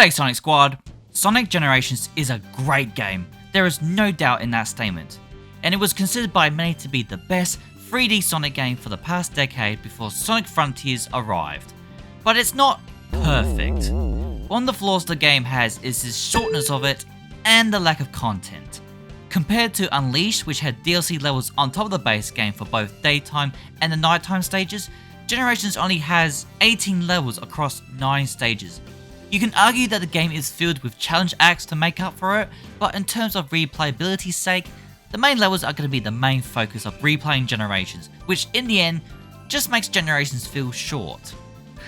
G'day Sonic Squad! Sonic Generations is a great game, there is no doubt in that statement, and it was considered by many to be the best 3D Sonic game for the past decade before Sonic Frontiers arrived. But it's not perfect. One of the flaws the game has is the shortness of it and the lack of content. Compared to Unleashed, which had DLC levels on top of the base game for both daytime and the nighttime stages, Generations only has 18 levels across 9 stages. You can argue that the game is filled with challenge acts to make up for it, but in terms of replayability's sake, the main levels are going to be the main focus of replaying Generations, which in the end, just makes Generations feel short.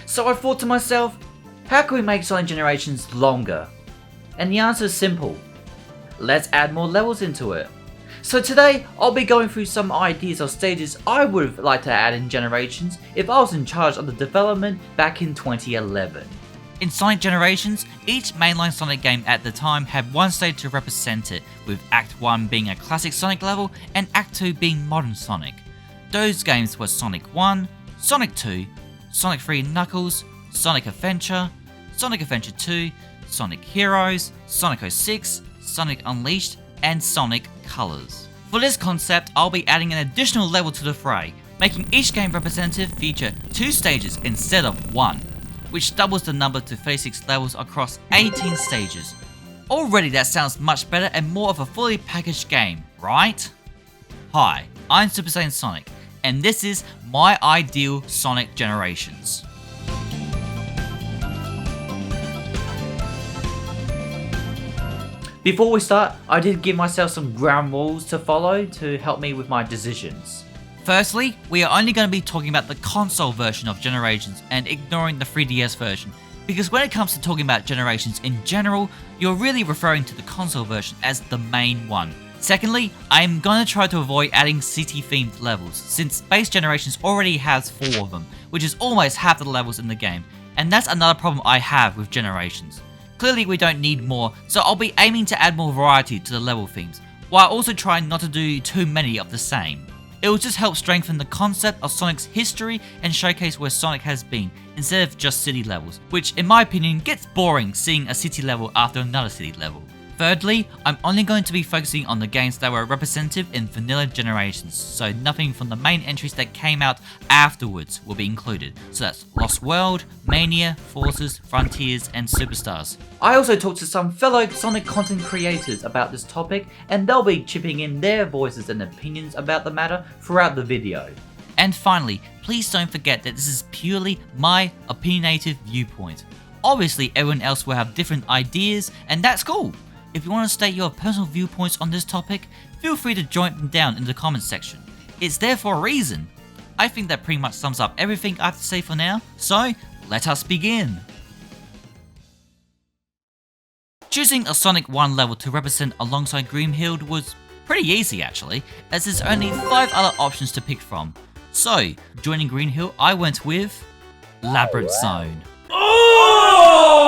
So I thought to myself, how can we make Sonic Generations longer? And the answer is simple. Let's add more levels into it. So today, I'll be going through some ideas of stages I would like to add in Generations if I was in charge of the development back in 2011. In Sonic Generations, each mainline Sonic game at the time had one stage to represent it, with Act 1 being a classic Sonic level and Act 2 being modern Sonic. Those games were Sonic 1, Sonic 2, Sonic 3 Knuckles, Sonic Adventure, Sonic Adventure 2, Sonic Heroes, Sonic 06, Sonic Unleashed, and Sonic Colors. For this concept, I'll be adding an additional level to the fray, making each game representative feature 2 stages instead of 1. Which doubles the number to 36 levels across 18 stages. Already that sounds much better and more of a fully packaged game, right? Hi, I'm SuperSaiyanSonic, and this is my ideal Sonic Generations. Before we start, I did give myself some ground rules to follow to help me with my decisions. Firstly, we are only going to be talking about the console version of Generations and ignoring the 3DS version, because when it comes to talking about Generations in general, you're really referring to the console version as the main one. Secondly, I am going to try to avoid adding city-themed levels, since base Generations already has 4 of them, which is almost half the levels in the game, and that's another problem I have with Generations. Clearly we don't need more, so I'll be aiming to add more variety to the level themes, while also trying not to do too many of the same. It will just help strengthen the concept of Sonic's history and showcase where Sonic has been, instead of just city levels, which in my opinion gets boring seeing a city level after another city level. Thirdly, I'm only going to be focusing on the games that were representative in vanilla Generations, so nothing from the main entries that came out afterwards will be included, so that's Lost World, Mania, Forces, Frontiers, and Superstars. I also talked to some fellow Sonic content creators about this topic, and they'll be chipping in their voices and opinions about the matter throughout the video. And finally, please don't forget that this is purely my opinionated viewpoint. Obviously everyone else will have different ideas, and that's cool. If you want to state your personal viewpoints on this topic, feel free to join them down in the comments section. It's there for a reason. I think that pretty much sums up everything I have to say for now, so let us begin. Choosing a Sonic 1 level to represent alongside Greenhill was pretty easy actually, as there's only 5 other options to pick from. So, joining Greenhill, I went with Labyrinth Zone. Oh!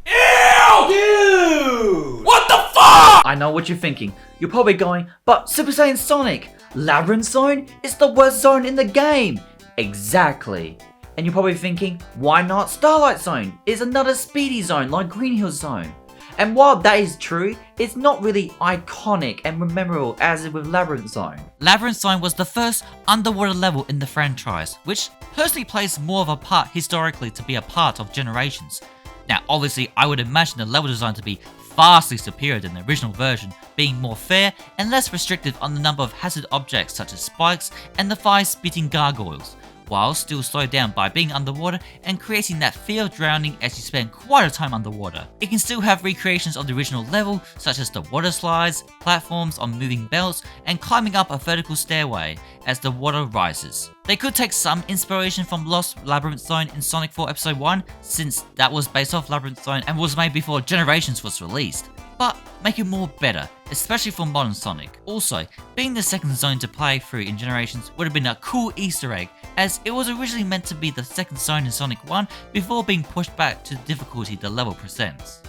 Ew! Dude! What the fuck? I know what you're thinking. You're probably going, but Super Saiyan Sonic, Labyrinth Zone is the worst zone in the game. Exactly. And you're probably thinking, why not Starlight Zone? It's another speedy zone like Greenhill Zone. And while that is true, it's not really iconic and memorable as is with Labyrinth Zone. Labyrinth Zone was the first underwater level in the franchise, which personally plays more of a part historically to be a part of Generations. Now obviously I would imagine the level design to be vastly superior than the original version, being more fair and less restrictive on the number of hazard objects such as spikes and the fire-spitting gargoyles, while still slowed down by being underwater and creating that fear of drowning as you spend quite a time underwater. It can still have recreations of the original level, such as the water slides, platforms on moving belts, and climbing up a vertical stairway as the water rises. They could take some inspiration from Lost Labyrinth Zone in Sonic 4 Episode 1, since that was based off Labyrinth Zone and was made before Generations was released, but make it more better, especially for modern Sonic. Also, being the second zone to play through in Generations would have been a cool Easter egg, as it was originally meant to be the second zone in Sonic 1 before being pushed back to the difficulty the level presents.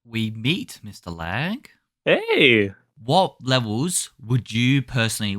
We meet, Mr. Lag. Hey, What levels would you personally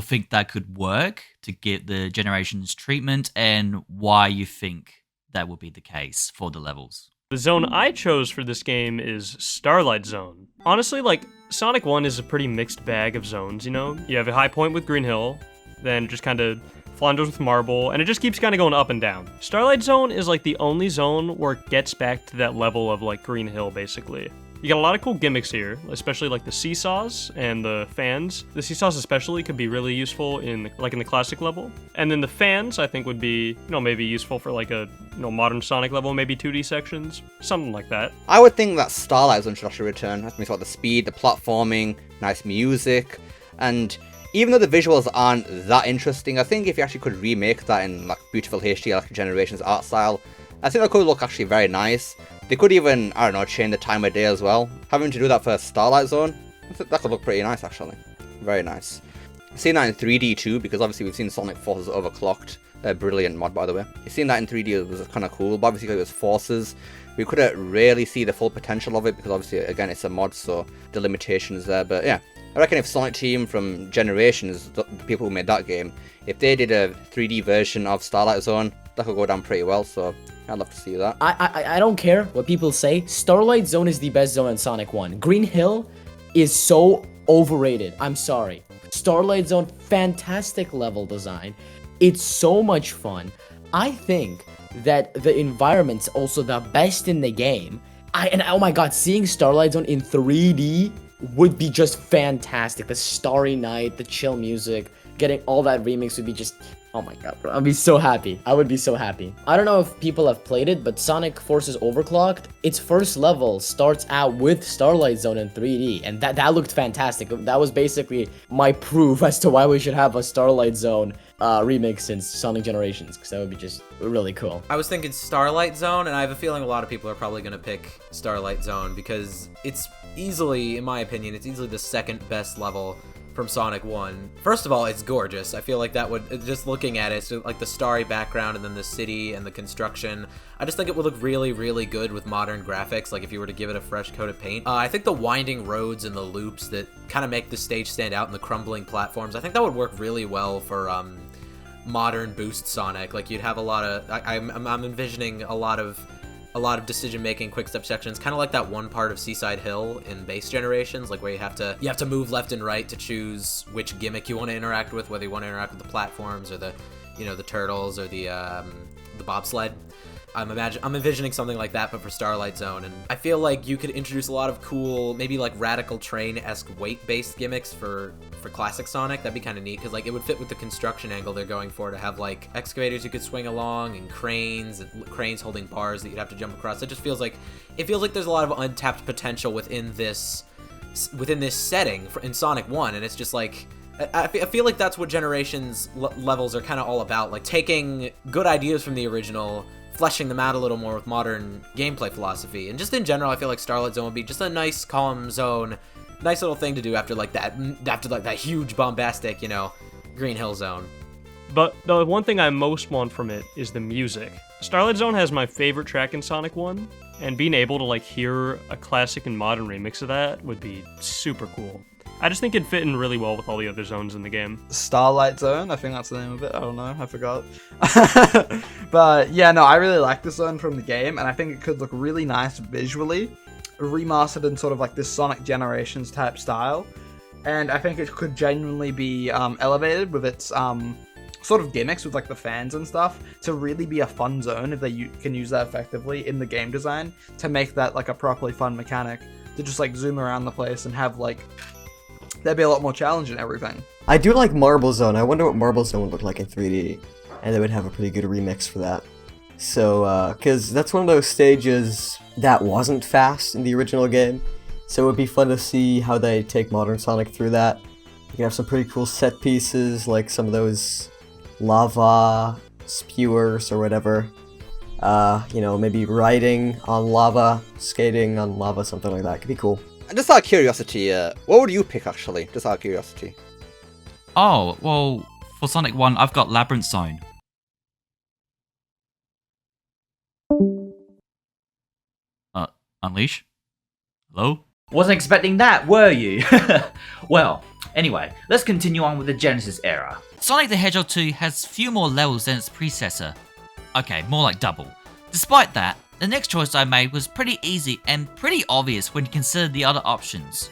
think that could work to get the Generations treatment, and why you think that would be the case for the levels? The zone I chose for this game is Starlight Zone. Honestly, like, Sonic 1 is a pretty mixed bag of zones, you know? You have a high point with Green Hill, then just kind of flounders with Marble, and it just keeps kind of going up and down. Starlight Zone is like the only zone where it gets back to that level of like Green Hill, basically. You got a lot of cool gimmicks here, especially like the seesaws and the fans. The seesaws especially could be really useful in the classic level. And then the fans, I think, would be, maybe useful for like a, modern Sonic level, maybe 2D sections, something like that. I would think that Starlight Zone should actually return. That means what, the speed, the platforming, nice music, and even though the visuals aren't that interesting, I think if you actually could remake that in like beautiful HD, like Generations art style, I think that could look actually very nice. They could even, I don't know, change the time of day as well. Having to do that for Starlight Zone, I think that could look pretty nice actually. Very nice. I've seen that in 3D too, because obviously we've seen Sonic Forces Overclocked. Brilliant mod, by the way. You've seen that in 3D, it was kind of cool, but obviously it was Forces. We couldn't really see the full potential of it, because obviously, again, it's a mod, so the limitations there. But yeah, I reckon if Sonic Team from Generations, the people who made that game, if they did a 3D version of Starlight Zone, that could go down pretty well, so I'd love to see that. I don't care what people say. Starlight Zone is the best zone in Sonic 1. Green Hill is so overrated. I'm sorry. Starlight Zone, fantastic level design. It's so much fun. I think that the environment's also the best in the game. And oh my god, seeing Starlight Zone in 3D would be just fantastic. The Starry Night, the chill music, getting all that remix would be just... Oh my god, bro. I'd be so happy. I would be so happy. I don't know if people have played it, but Sonic Forces Overclocked, its first level starts out with Starlight Zone in 3D, and that looked fantastic. That was basically my proof as to why we should have a Starlight Zone remix since Sonic Generations, because that would be just really cool. I was thinking Starlight Zone, and I have a feeling a lot of people are probably going to pick Starlight Zone, because it's easily, in my opinion, it's easily the second best level from Sonic 1. First of all, it's gorgeous. I feel like that would, just looking at it, so like the starry background and then the city and the construction, I just think it would look really, really good with modern graphics, like if you were to give it a fresh coat of paint. I think the winding roads and the loops that kind of make the stage stand out and the crumbling platforms, I think that would work really well for modern boost Sonic. Like you'd have a lot of, I'm envisioning a lot of decision-making, quick-step sections, kind of like that one part of Seaside Hill in base Generations, like where you have to move left and right to choose which gimmick you want to interact with, whether you want to interact with the platforms or the turtles or the bobsled. I'm envisioning something like that, but for Starlight Zone, and I feel like you could introduce a lot of cool, maybe like Radical Train-esque weight-based gimmicks for classic Sonic. That'd be kind of neat, because like it would fit with the construction angle they're going for, to have like excavators you could swing along and cranes holding bars that you'd have to jump across. It feels like there's a lot of untapped potential within this setting in Sonic 1, and it's just like, I feel like that's what Generations levels are kind of all about, like taking good ideas from the original, fleshing them out a little more with modern gameplay philosophy. And just in general, I feel like Starlight Zone would be just a nice, calm zone, nice little thing to do after that huge, bombastic, Green Hill Zone. But the one thing I most want from it is the music. Starlight Zone has my favorite track in Sonic 1, and being able to like hear a classic and modern remix of that would be super cool. I just think it'd fit in really well with all the other zones in the game. Starlight Zone, I think that's the name of it. I don't know, I forgot. But yeah, no, I really like this zone from the game, and I think it could look really nice visually, remastered in sort of like this Sonic Generations type style. And I think it could genuinely be elevated with its sort of gimmicks with like the fans and stuff to really be a fun zone if they can use that effectively in the game design to make that like a properly fun mechanic to just like zoom around the place and have like, there'd be a lot more challenge and everything. I do like Marble Zone. I wonder what Marble Zone would look like in 3D, and they would have a pretty good remix for that. So, because that's one of those stages that wasn't fast in the original game, so it would be fun to see how they take modern Sonic through that. You can have some pretty cool set pieces, like some of those lava spewers or whatever. Maybe riding on lava, skating on lava, something like that. Could be cool. Just out of curiosity, what would you pick actually? Just out of curiosity. Oh, well, for Sonic 1, I've got Labyrinth Zone. Unleash? Hello? Wasn't expecting that, were you? Well, anyway, let's continue on with the Genesis era. Sonic the Hedgehog 2 has few more levels than its predecessor. Okay, more like double. Despite that, the next choice I made was pretty easy and pretty obvious when you consider the other options.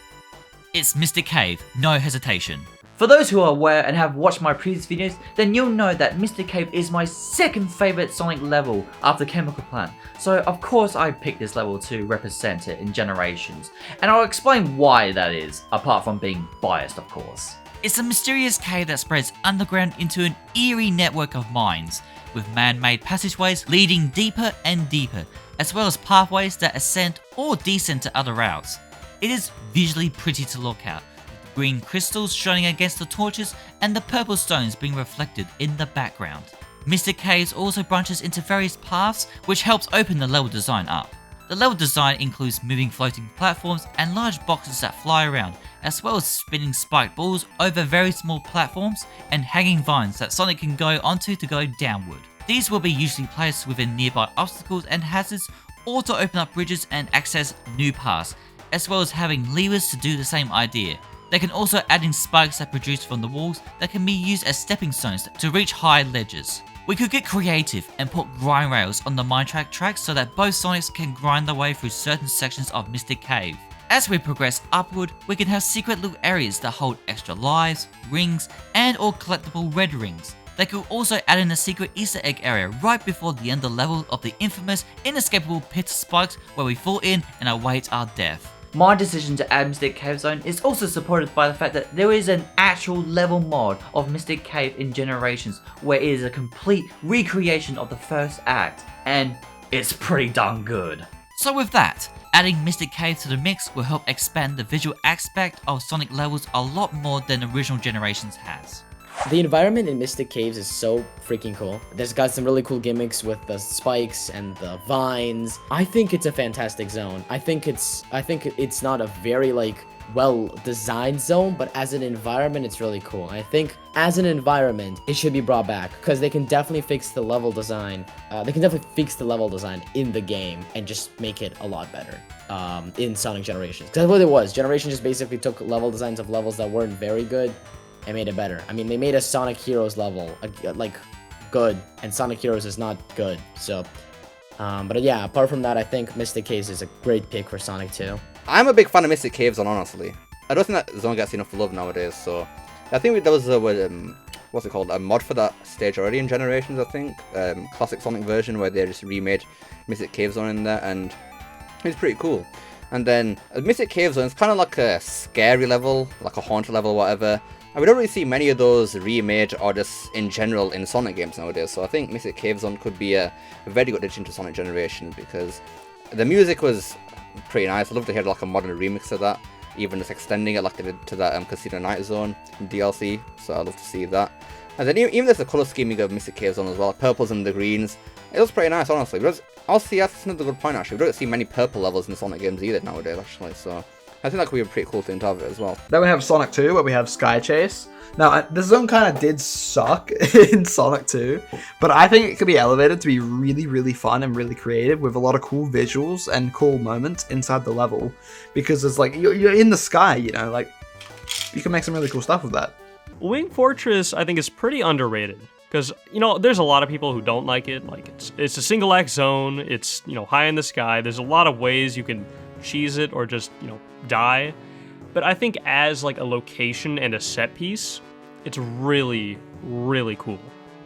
It's Mystic Cave, no hesitation. For those who are aware and have watched my previous videos, then you'll know that Mystic Cave is my second favourite Sonic level after Chemical Plant, so of course I picked this level to represent it in Generations, and I'll explain why that is, apart from being biased of course. It's a mysterious cave that spreads underground into an eerie network of mines, with man-made passageways leading deeper and deeper, as well as pathways that ascend or descend to other routes. It is visually pretty to look at, with green crystals shining against the torches and the purple stones being reflected in the background. Mystic Caves also branches into various paths, which helps open the level design up. The level design includes moving floating platforms and large boxes that fly around, as well as spinning spiked balls over very small platforms and hanging vines that Sonic can go onto to go downward. These will be usually placed within nearby obstacles and hazards, or to open up bridges and access new paths, as well as having levers to do the same idea. They can also add in spikes that produce from the walls that can be used as stepping stones to reach high ledges. We could get creative and put grind rails on the mine track tracks so that both Sonics can grind their way through certain sections of Mystic Cave. As we progress upward, we can have secret little areas that hold extra lives, rings, and or collectible red rings. They could also add in a secret Easter egg area right before the end of the level of the infamous inescapable pit of spikes where we fall in and await our death. My decision to add Mystic Cave Zone is also supported by the fact that there is an actual level mod of Mystic Cave in Generations where it is a complete recreation of the first act, and it's pretty darn good. So with that, adding Mystic Cave to the mix will help expand the visual aspect of Sonic levels a lot more than original Generations has. The environment in Mystic Caves is so freaking cool. There's got some really cool gimmicks with the spikes and the vines. I think it's a fantastic zone. I think it's not a very well designed zone, but as an environment it's really cool. I think as an environment it should be brought back because they can definitely fix the level design. In the game and just make it a lot better in Sonic Generations. Because that's what it was. Generations just basically took level designs of levels that weren't very good and made it better. I mean, they made a Sonic Heroes level good, and Sonic Heroes is not good. So, but yeah, apart from that, I think Mystic Caves is a great pick for Sonic 2. I'm a big fan of Mystic Cave Zone, honestly. I don't think that zone gets enough love nowadays, so I think there was what's it called, a mod for that stage already in Generations, I think. Classic Sonic version where they just remade Mystic Cave Zone in there, and it's pretty cool. And then Mystic Cave Zone is kind of like a scary level, like a haunted level or whatever. And we don't really see many of those remade or just in general in Sonic games nowadays, so I think Mystic Cave Zone could be a very good addition to Sonic Generations because the music was pretty nice. I'd love to hear like a modern remix of that, even just extending it like they did to that Casino Night Zone DLC, so I'd love to see that. And then even there's the colour scheming of Mystic Cave Zone as well, purples and the greens. It was pretty nice, honestly. Also, that's another good point actually. We don't see many purple levels in the Sonic games either nowadays, actually, so I think that could be a pretty cool thing to have it as well. Then we have Sonic 2, where we have Sky Chase. Now, this zone kind of did suck in Sonic 2, but I think it could be elevated to be really, really fun and really creative with a lot of cool visuals and cool moments inside the level. Because it's like, you're in the sky, you know, like, you can make some really cool stuff with that. Wing Fortress, I think, is pretty underrated. Because, you know, there's a lot of people who don't like it. Like, it's a single act zone, it's, you know, high in the sky. There's a lot of ways you can cheese it or just, you know, die. But I think as like a location and a set piece, it's really, really cool.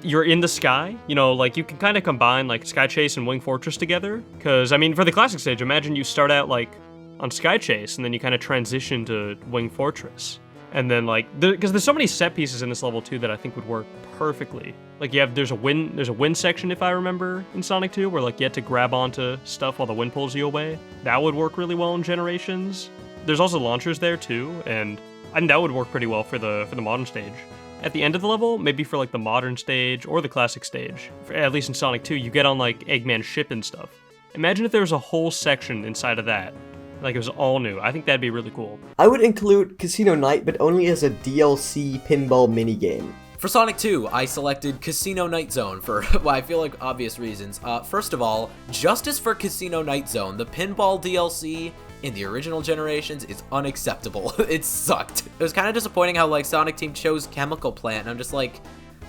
You're in the sky, you know, like you can kind of combine like Sky Chase and Wing Fortress together. Because, I mean, for the classic stage, imagine you start out like on Sky Chase and then you kind of transition to Wing Fortress. And then like, because there's so many set pieces in this level too that I think would work perfectly. Like there's a wind section, if I remember, in Sonic 2, where like you had to grab onto stuff while the wind pulls you away. That would work really well in Generations. There's also launchers there too, and I think that would work pretty well for the modern stage. At the end of the level, maybe for like the modern stage or the classic stage, at least in Sonic 2, you get on like Eggman's ship and stuff. Imagine if there was a whole section inside of that. Like it was all new. I think that'd be really cool. I would include Casino Night, but only as a DLC pinball minigame. For Sonic 2, I selected Casino Night Zone for, well, I feel like obvious reasons. First of all, justice for Casino Night Zone. The pinball DLC in the original generations is unacceptable. It sucked. It was kind of disappointing how, like, Sonic Team chose Chemical Plant, and I'm just like,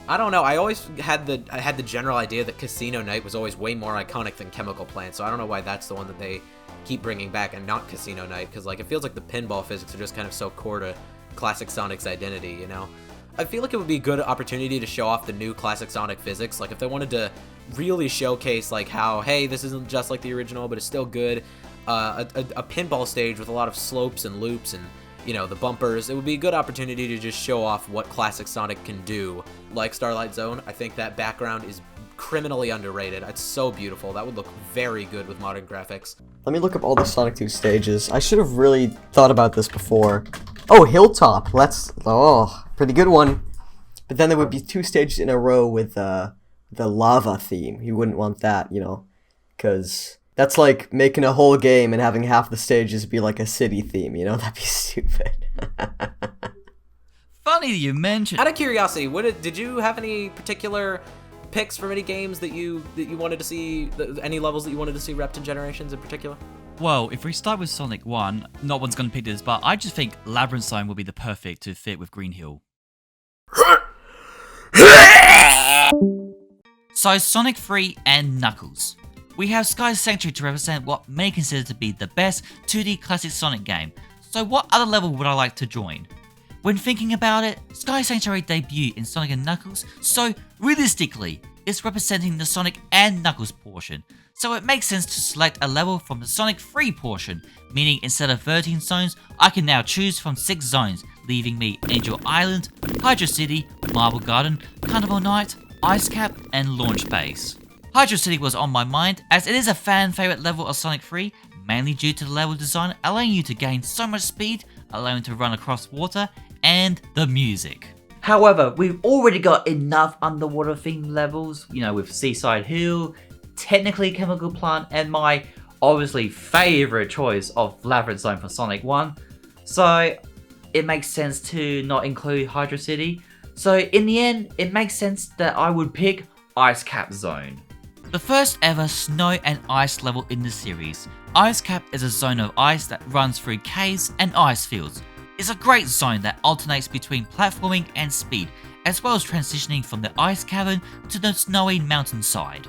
I don't know. I always had the general idea that Casino Night was always way more iconic than Chemical Plant, so I don't know why that's the one that they keep bringing back and not Casino Night, because, like, it feels like the pinball physics are just kind of so core to classic Sonic's identity, you know? I feel like it would be a good opportunity to show off the new classic Sonic physics. Like, if they wanted to really showcase, like, how, hey, this isn't just like the original, but it's still good. A pinball stage with a lot of slopes and loops and, you know, the bumpers. It would be a good opportunity to just show off what classic Sonic can do. Like Starlight Zone, I think that background is criminally underrated. It's so beautiful. That would look very good with modern graphics. Let me look up all the Sonic 2 stages. I should have really thought about this before. Oh, Hilltop. Pretty good one. But then there would be 2 stages in a row with the lava theme. You wouldn't want that, you know, because that's like making a whole game and having half the stages be like a city theme, you know? That'd be stupid. Funny you mentioned. Out of curiosity, did you have any particular picks from any games that you wanted to see, any levels that you wanted to see repped in Generations in particular? Well, if we start with Sonic 1, not one's going to pick this, but I just think Labyrinth Zone will be the perfect to fit with Green Hill. So Sonic 3 and Knuckles. We have Sky's Sanctuary to represent what many consider to be the best 2D classic Sonic game. So what other level would I like to join? When thinking about it, Sky Sanctuary debuted in Sonic and Knuckles, so realistically, it's representing the Sonic and Knuckles portion. So it makes sense to select a level from the Sonic 3 portion, meaning instead of 13 zones, I can now choose from 6 zones, leaving me Angel Island, Hydro City, Marble Garden, Carnival Night, Ice Cap, and Launch Base. Hydro City was on my mind as it is a fan favourite level of Sonic 3, mainly due to the level design allowing you to gain so much speed, allowing to run across water, and the music. However, we've already got enough underwater themed levels, you know, with Seaside Hill, technically Chemical Plant, and my obviously favourite choice of Labyrinth Zone for Sonic 1. So it makes sense to not include Hydro City. So in the end, it makes sense that I would pick Ice Cap Zone. The first ever snow and ice level in the series, Ice Cap is a zone of ice that runs through caves and ice fields. It's a great zone that alternates between platforming and speed, as well as transitioning from the ice cavern to the snowy mountainside.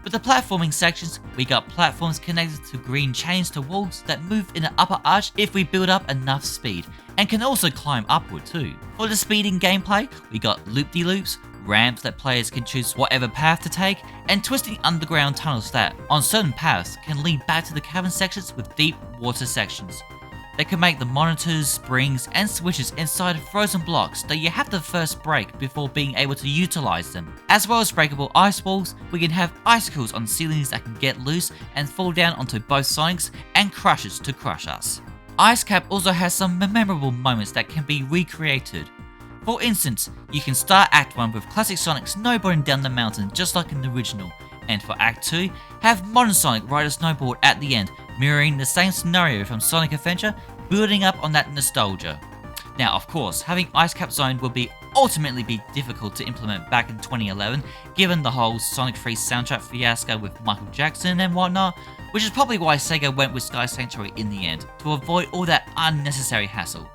With the platforming sections, we got platforms connected to green chains to walls that move in the upper arch if we build up enough speed, and can also climb upward too. For the speeding gameplay, we got loop-de-loops, ramps that players can choose whatever path to take, and twisting underground tunnels that, on certain paths, can lead back to the cavern sections with deep water sections. They can make the monitors, springs, and switches inside of frozen blocks that you have to first break before being able to utilize them. As well as breakable ice walls, we can have icicles on ceilings that can get loose and fall down onto both Sonics and Crushers to crush us. Ice Cap also has some memorable moments that can be recreated. For instance, you can start Act 1 with classic Sonic snowboarding down the mountain just like in the original, and for Act 2, have modern Sonic ride a snowboard at the end, mirroring the same scenario from Sonic Adventure, building up on that nostalgia. Now of course, having Ice Cap Zone will ultimately be difficult to implement back in 2011, given the whole Sonic 3 soundtrack fiasco with Michael Jackson and whatnot, which is probably why Sega went with Sky Sanctuary in the end, to avoid all that unnecessary hassle.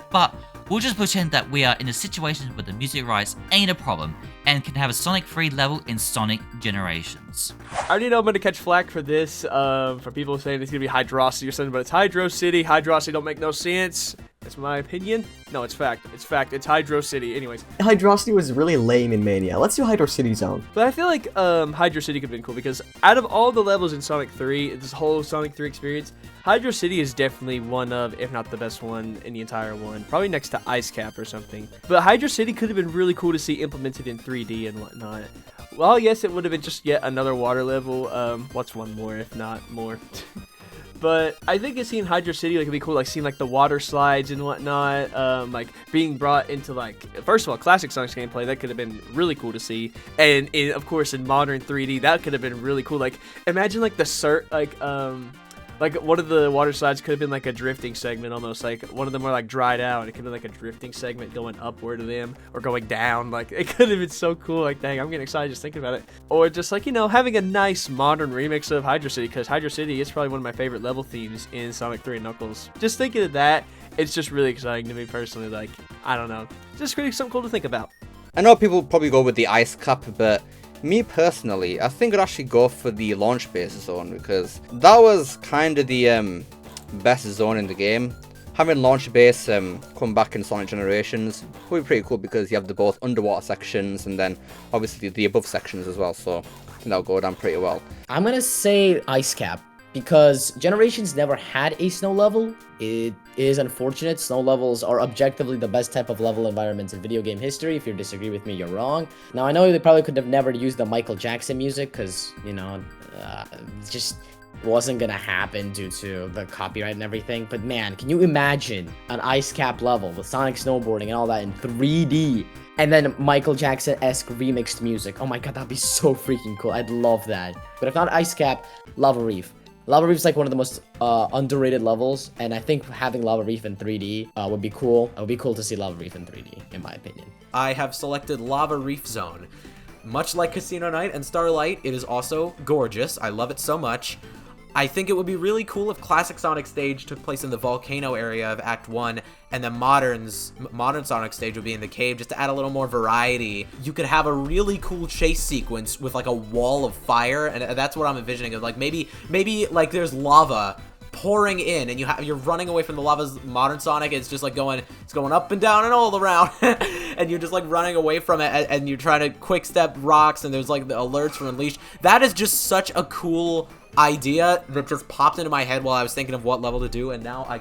But we'll just pretend that we are in a situation where the music rights ain't a problem, and can have a Sonic 3 level in Sonic Generations. I already know I'm going to catch flack for this, for people saying it's going to be Hydrocity or something, but it's Hydro City. Hydrocity don't make no sense. That's my opinion. No, it's fact. It's fact. It's Hydro City. Anyways. Hydrocity was really lame in Mania. Let's do Hydro City Zone. But I feel like Hydro City could have been cool because out of all the levels in Sonic 3, this whole Sonic 3 experience, Hydro City is definitely one of, if not the best one in the entire one. Probably next to Ice Cap or something. But Hydro City could have been really cool to see implemented in 3D and whatnot. Well, yes, it would have been just yet another water level. What's one more, if not more? But I think seeing Hydro City like, it'd be cool, like seeing like the water slides and whatnot, like being brought into like, first of all, classic Sonic's gameplay, that could have been really cool to see. And of course in modern 3D, that could have been really cool. Like imagine like the Like, one of the water slides could have been like a drifting segment almost. Like, one of them were like dried out, and it could be like a drifting segment going upward of them or going down. Like, it could have been so cool. Like, dang, I'm getting excited just thinking about it. Or just like, you know, having a nice modern remix of Hydro City, because Hydro City is probably one of my favorite level themes in Sonic 3 and Knuckles. Just thinking of that, it's just really exciting to me personally. Like, I don't know. Just really something cool to think about. I know people probably go with the ice cap, but me personally, I think I'd actually go for the launch base zone, because that was kind of the best zone in the game. Having launch base come back in Sonic Generations would be pretty cool, because you have the both underwater sections and then obviously the above sections as well, so I think that'll go down pretty well. I'm gonna say ice cap, because Generations never had a snow level. It is unfortunate. Snow levels are objectively the best type of level environments in video game history. If you disagree with me, you're wrong. Now, I know they probably could have never used the Michael Jackson music, because, you know, it just wasn't gonna happen due to the copyright and everything. But man, can you imagine an ice cap level with Sonic snowboarding and all that in 3D? And then Michael Jackson-esque remixed music. Oh my god, that'd be so freaking cool. I'd love that. But if not ice cap, Lava Reef. Lava Reef is like one of the most underrated levels, and I think having Lava Reef in 3D would be cool. It would be cool to see Lava Reef in 3D, in my opinion. I have selected Lava Reef Zone. Much like Casino Night and Starlight, it is also gorgeous. I love it so much. I think it would be really cool if Classic Sonic Stage took place in the volcano area of Act 1, and the modern Sonic Stage would be in the cave, just to add a little more variety. You could have a really cool chase sequence with like a wall of fire, and that's what I'm envisioning. Of like maybe like there's lava pouring in, and you're running away from the lava. Modern Sonic is just like going up and down and all around, and you're just like running away from it, and you're trying to quick step rocks, and there's like the alerts from Unleashed. That is just such a cool idea that just popped into my head while I was thinking of what level to do, and now I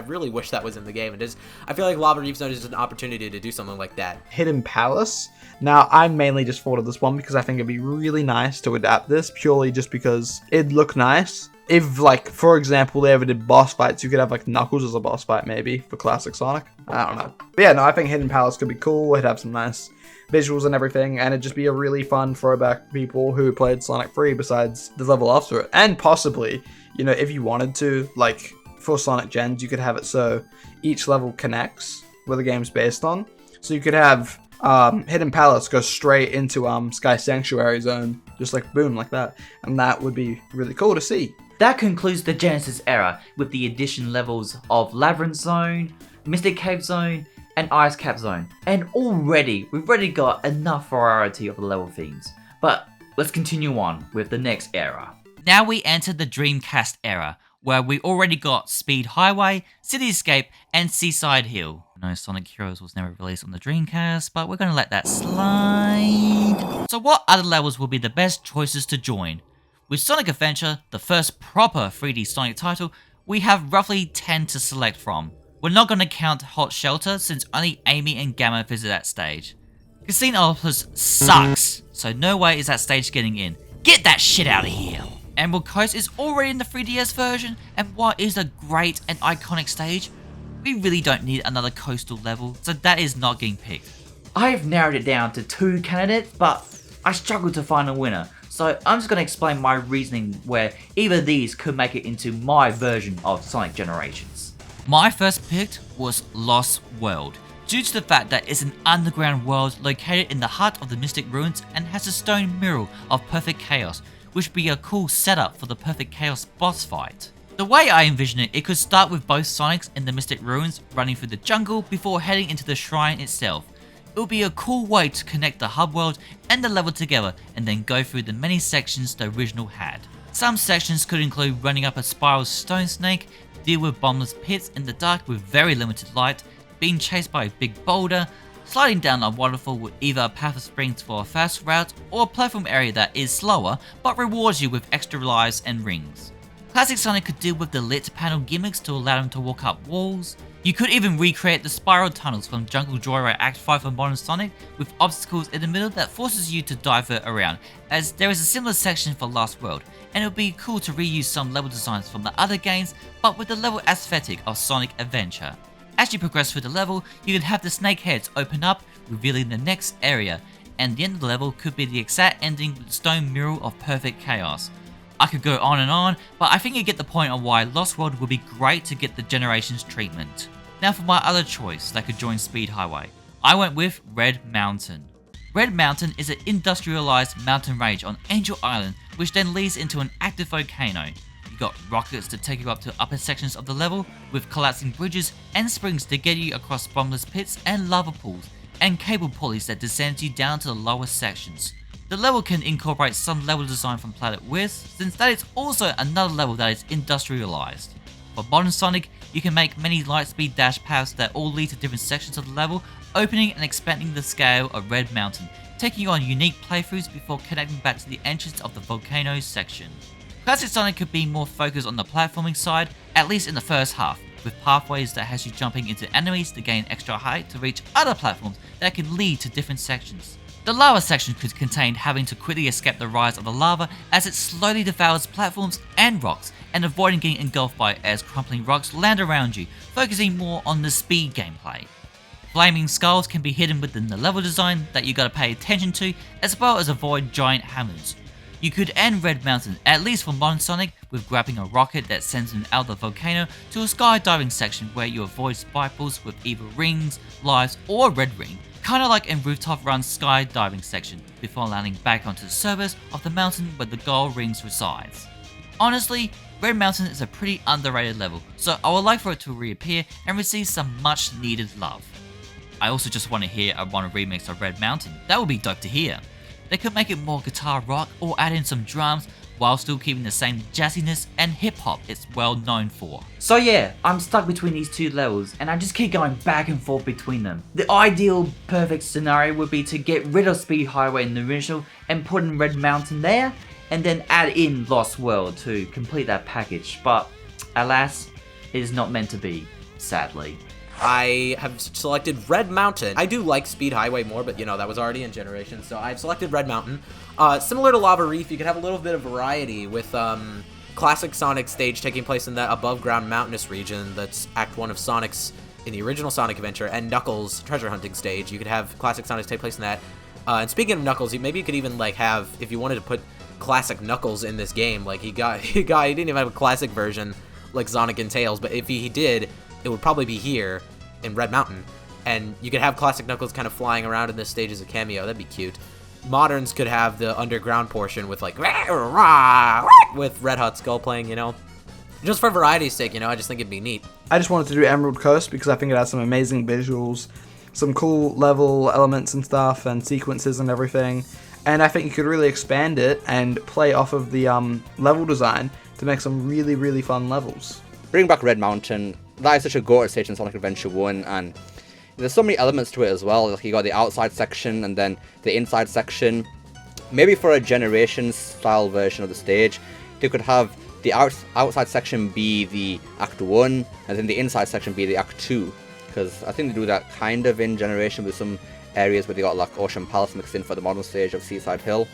really wish that was in the game. I feel like Lava Reef Zone is just an opportunity to do something like that. Hidden Palace. Now, I mainly just thought of this one because I think it'd be really nice to adapt this, purely just because it'd look nice. If, like, for example, they ever did boss fights, you could have, like, Knuckles as a boss fight, maybe, for Classic Sonic. I don't know. But yeah, no, I think Hidden Palace could be cool. It'd have some nice visuals and everything, and it'd just be a really fun throwback to people who played Sonic 3 besides the level after it. And possibly, you know, if you wanted to, like, for Sonic Gens, you could have it so each level connects where the game's based on. So you could have Hidden Palace go straight into Sky Sanctuary Zone, just like boom, like that. And that would be really cool to see. That concludes the Genesis era with the addition levels of Labyrinth Zone, Mystic Cave Zone, and Ice Cap Zone. And we've already got enough variety of the level themes. But let's continue on with the next era. Now we enter the Dreamcast era, where we already got Speed Highway, City Escape, and Seaside Hill. I know Sonic Heroes was never released on the Dreamcast, but we're going to let that slide. So what other levels will be the best choices to join? With Sonic Adventure, the first proper 3D Sonic title, we have roughly 10 to select from. We're not going to count Hot Shelter since only Amy and Gamma visit that stage. Casinopolis sucks, so no way is that stage getting in. Get that shit out of here! Emerald Coast is already in the 3DS version, and while it is a great and iconic stage, we really don't need another coastal level, so that is not getting picked. I've narrowed it down to 2 candidates, but I struggled to find a winner. So I'm just going to explain my reasoning where either of these could make it into my version of Sonic Generations. My first pick was Lost World, due to the fact that it's an underground world located in the heart of the Mystic Ruins and has a stone mural of Perfect Chaos, which would be a cool setup for the Perfect Chaos boss fight. The way I envision it could start with both Sonics in the Mystic Ruins running through the jungle before heading into the shrine itself. It would be a cool way to connect the hub world and the level together and then go through the many sections the original had. Some sections could include running up a spiral stone snake, deal with bottomless pits in the dark with very limited light, being chased by a big boulder, sliding down a waterfall with either a path of springs for a fast route or a platform area that is slower but rewards you with extra lives and rings. Classic Sonic could deal with the lit panel gimmicks to allow him to walk up walls. You could even recreate the spiral tunnels from Jungle Joyride Act 5 of Modern Sonic with obstacles in the middle that forces you to divert around, as there is a similar section for Lost World, and it would be cool to reuse some level designs from the other games but with the level aesthetic of Sonic Adventure. As you progress through the level, you can have the snake heads open up, revealing the next area, and the end of the level could be the exact ending with the stone mural of Perfect Chaos. I could go on, but I think you get the point of why Lost World would be great to get the Generations treatment. Now for my other choice that could join Speed Highway. I went with Red Mountain. Red Mountain is an industrialized mountain range on Angel Island, which then leads into an active volcano. You got rockets to take you up to upper sections of the level, with collapsing bridges and springs to get you across bottomless pits and lava pools, and cable pulleys that descend you down to the lower sections. The level can incorporate some level design from Planet Wisp, since that is also another level that is industrialized. For modern Sonic, you can make many lightspeed dash paths that all lead to different sections of the level, opening and expanding the scale of Red Mountain, taking you on unique playthroughs before connecting back to the entrance of the volcano section. Classic Sonic could be more focused on the platforming side, at least in the first half, with pathways that has you jumping into enemies to gain extra height to reach other platforms that can lead to different sections. The lava section could contain having to quickly escape the rise of the lava as it slowly devours platforms and rocks, and avoiding getting engulfed by it as crumbling rocks land around you, focusing more on the speed gameplay. Flaming skulls can be hidden within the level design that you gotta pay attention to, as well as avoid giant hammers. You could end Red Mountain, at least for modern Sonic, with grabbing a rocket that sends him out of the volcano to a skydiving section where you avoid spikes with either rings, lives, or red ring, kinda like in Rooftop Run's skydiving section, before landing back onto the surface of the mountain where the gold rings resides. Honestly, Red Mountain is a pretty underrated level, so I would like for it to reappear and receive some much needed love. I also just want to hear a one remix of Red Mountain, that would be dope to hear. They could make it more guitar rock or add in some drums while still keeping the same jazziness and hip hop it's well known for. So yeah, I'm stuck between these two levels and I just keep going back and forth between them. The ideal perfect scenario would be to get rid of Speed Highway in the original and put in Red Mountain there, and then add in Lost World to complete that package, but alas, it is not meant to be, sadly. I have selected Red Mountain. I do like Speed Highway more, but you know, that was already in Generations, so I've selected Red Mountain. Similar to Lava Reef, you could have a little bit of variety with classic Sonic stage taking place in that above ground mountainous region that's Act 1 of Sonic's in the original Sonic Adventure, and Knuckles' treasure hunting stage. You could have classic Sonic take place in that. And speaking of Knuckles, maybe you could even like have, if you wanted to put classic Knuckles in this game, like he didn't even have a classic version like Sonic and Tails, but if he did, it would probably be here in Red Mountain, and you could have classic Knuckles kind of flying around in this stage as a cameo. That'd be cute. Moderns could have the underground portion with like with Red Hot Skull playing, you know, just for variety's sake, you know. I just think it'd be neat. I just wanted to do Emerald Coast because I think it has some amazing visuals, some cool level elements and stuff, and sequences and everything. And I think you could really expand it and play off of the level design to make some really, really fun levels. Bring back Red Mountain. That is such a go-to stage in Sonic Adventure 1, and there's so many elements to it as well. Like you got the outside section and then the inside section. Maybe for a Generations style version of the stage, they could have the outside section be the Act 1, and then the inside section be the Act 2. Because I think they do that kind of in Generation with some areas where they got like Ocean Palace mixed in for the modern stage of Seaside Hill.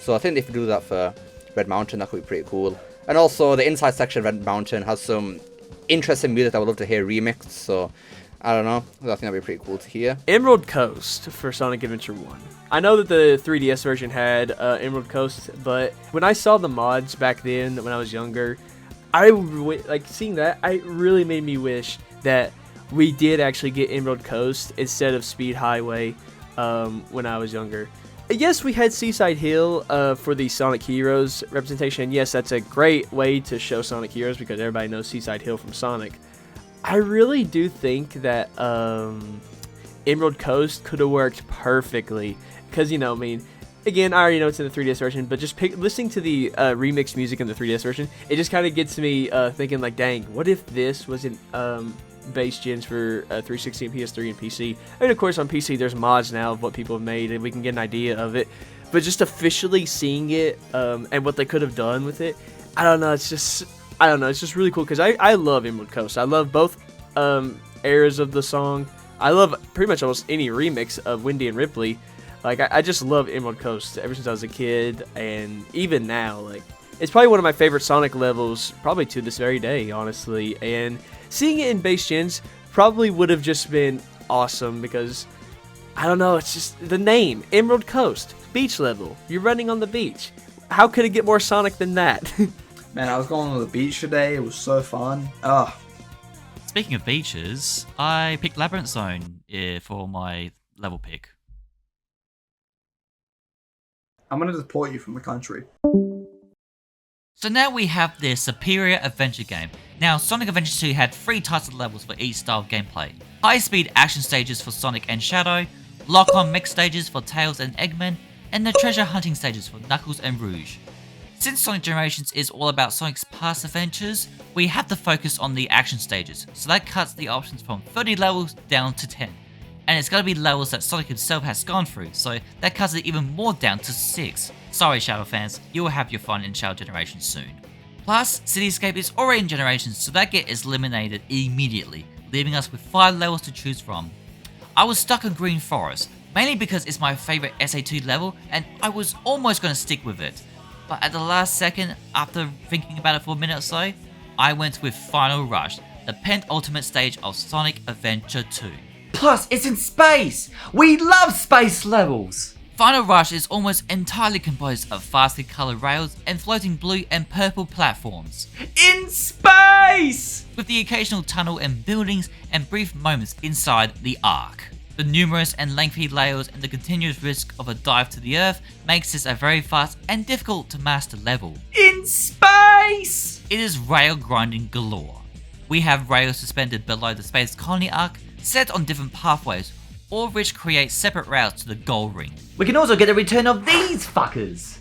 So I think if you do that for Red Mountain, that could be pretty cool. And also the inside section of Red Mountain has some interesting music that I would love to hear remixed, so I don't know, I think that'd be pretty cool to hear. Emerald Coast for Sonic Adventure 1. I know that the 3DS version had Emerald Coast, but when I saw the mods back then, when I was younger, like seeing that, it really made me wish that we did actually get Emerald Coast instead of Speed Highway when I was younger. Yes, we had Seaside Hill for the Sonic Heroes representation. Yes, that's a great way to show Sonic Heroes because everybody knows Seaside Hill from Sonic. I really do think that Emerald Coast could have worked perfectly because, you know, I mean, again, I already know it's in the 3DS version, but just listening to the remixed music in the 3DS version, it just kind of gets me thinking like, dang, what if this was in base gens for 360 and PS3 and PC. And of course on PC there's mods now of what people have made and we can get an idea of it, but just officially seeing it and what they could have done with it, I don't know, it's just really cool because I love Emerald Coast. I love both eras of the song. I love pretty much almost any remix of Wendy and Ripley. Like I just love Emerald Coast ever since I was a kid, and even now, like it's probably one of my favorite Sonic levels probably to this very day, honestly. And seeing it in base gens probably would have just been awesome because, I don't know, it's just the name, Emerald Coast, beach level. You're running on the beach. how could it get more Sonic than that? Man, I was going to the beach today. It was so fun. Speaking of beaches, I picked Labyrinth Zone for my level pick. I'm going to deport you from the country. So now we have the superior adventure game. Now, Sonic Adventure 2 had 3 types of levels for each style of gameplay. High-speed action stages for Sonic and Shadow, lock-on mix stages for Tails and Eggman, and the treasure hunting stages for Knuckles and Rouge. Since Sonic Generations is all about Sonic's past adventures, we have to focus on the action stages, so that cuts the options from 30 levels down to 10. And it's gotta be levels that Sonic himself has gone through, so that cuts it even more down to 6. Sorry Shadow fans, you'll have your fun in Shadow Generations soon. Plus, Cityscape is already in Generations, so that gets eliminated immediately, leaving us with 5 levels to choose from. I was stuck on Green Forest, mainly because it's my favourite SA2 level, and I was almost gonna stick with it. But at the last second, after thinking about it for a minute or so, I went with Final Rush, the penultimate stage of Sonic Adventure 2. Plus, it's in space! We love space levels! Final Rush is almost entirely composed of fastly coloured rails and floating blue and purple platforms, In space! with the occasional tunnel and buildings and brief moments inside the Ark. The numerous and lengthy layers and the continuous risk of a dive to the earth makes this a very fast and difficult to master level. In space! It is rail grinding galore. We have rails suspended below the Space Colony Arc, set on different pathways, all of which create separate routes to the goal ring. We can also get a return of these fuckers!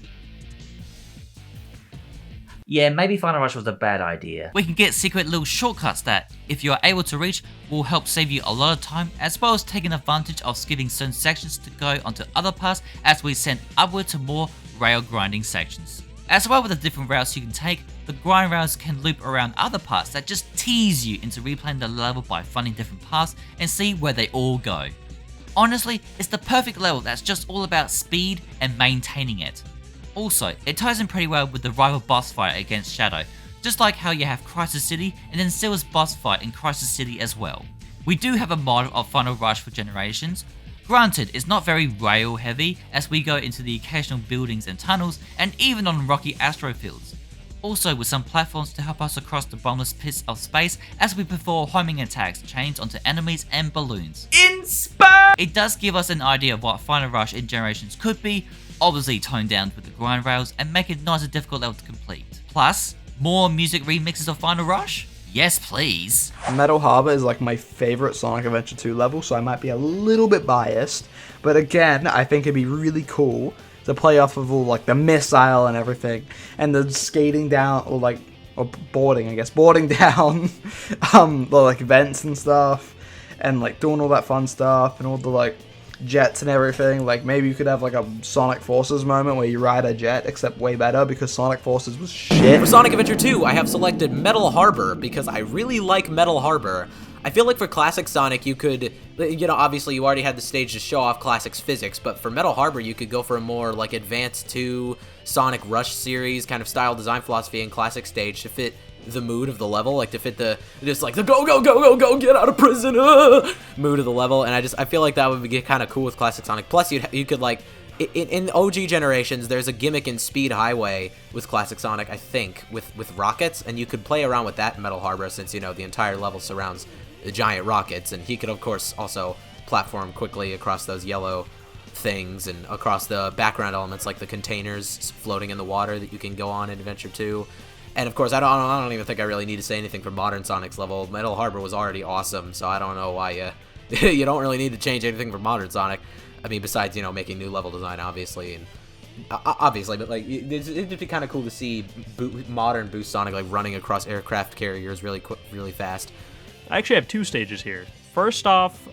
Yeah, maybe Final Rush was a bad idea. We can get secret little shortcuts that, if you are able to reach, will help save you a lot of time, as well as taking advantage of skipping certain sections to go onto other paths as we send upward to more rail grinding sections. As well with the different routes you can take, the grind rails can loop around other parts that just tease you into replaying the level by finding different paths and see where they all go. Honestly, it's the perfect level that's just all about speed and maintaining it. Also, it ties in pretty well with the rival boss fight against Shadow, just like how you have Crisis City and then Silver's boss fight in Crisis City as well. We do have a mod of Final Rush for Generations. Granted, it's not very rail heavy as we go into the occasional buildings and tunnels and even on rocky astrofields. Also with some platforms to help us across the bottomless pits of space as we perform homing attacks chained onto enemies and balloons. In space! It does give us an idea of what Final Rush in Generations could be, obviously toned down with the grind rails and make it not a difficult level to complete. Plus, more music remixes of Final Rush? Yes please. Metal Harbor is like my favorite Sonic Adventure 2 level, so I might be a little bit biased. But again, I think it'd be really cool to play off of all like the missile and everything, and the skating down or boarding, I guess, boarding down, the like vents and stuff, and like doing all that fun stuff and all the like jets and everything. Like maybe you could have like a Sonic Forces moment where you ride a jet, except way better because Sonic Forces was shit. For Sonic Adventure 2, I have selected Metal Harbor because I really like Metal Harbor. I feel like for Classic Sonic, you could, obviously you already had the stage to show off Classic's physics, but for Metal Harbor, you could go for a more, like, Advanced 2 Sonic Rush series kind of style design philosophy and Classic stage to fit the mood of the level, like to fit the go, get out of prison, mood of the level, and I feel like that would be kind of cool with Classic Sonic. Plus, you could, like, in OG Generations, there's a gimmick in Speed Highway with Classic Sonic, I think, with rockets, and you could play around with that in Metal Harbor since, the entire level surrounds the giant rockets, and he could, of course, also platform quickly across those yellow things and across the background elements like the containers floating in the water that you can go on in Adventure 2. And, of course, I don't even think I really need to say anything for modern Sonic's level. Metal Harbor was already awesome, so I don't know why you don't really need to change anything for modern Sonic. I mean, besides, making new level design, obviously, and but like it'd be kind of cool to see modern Boost Sonic like running across aircraft carriers really fast. I actually have 2 stages here. First off,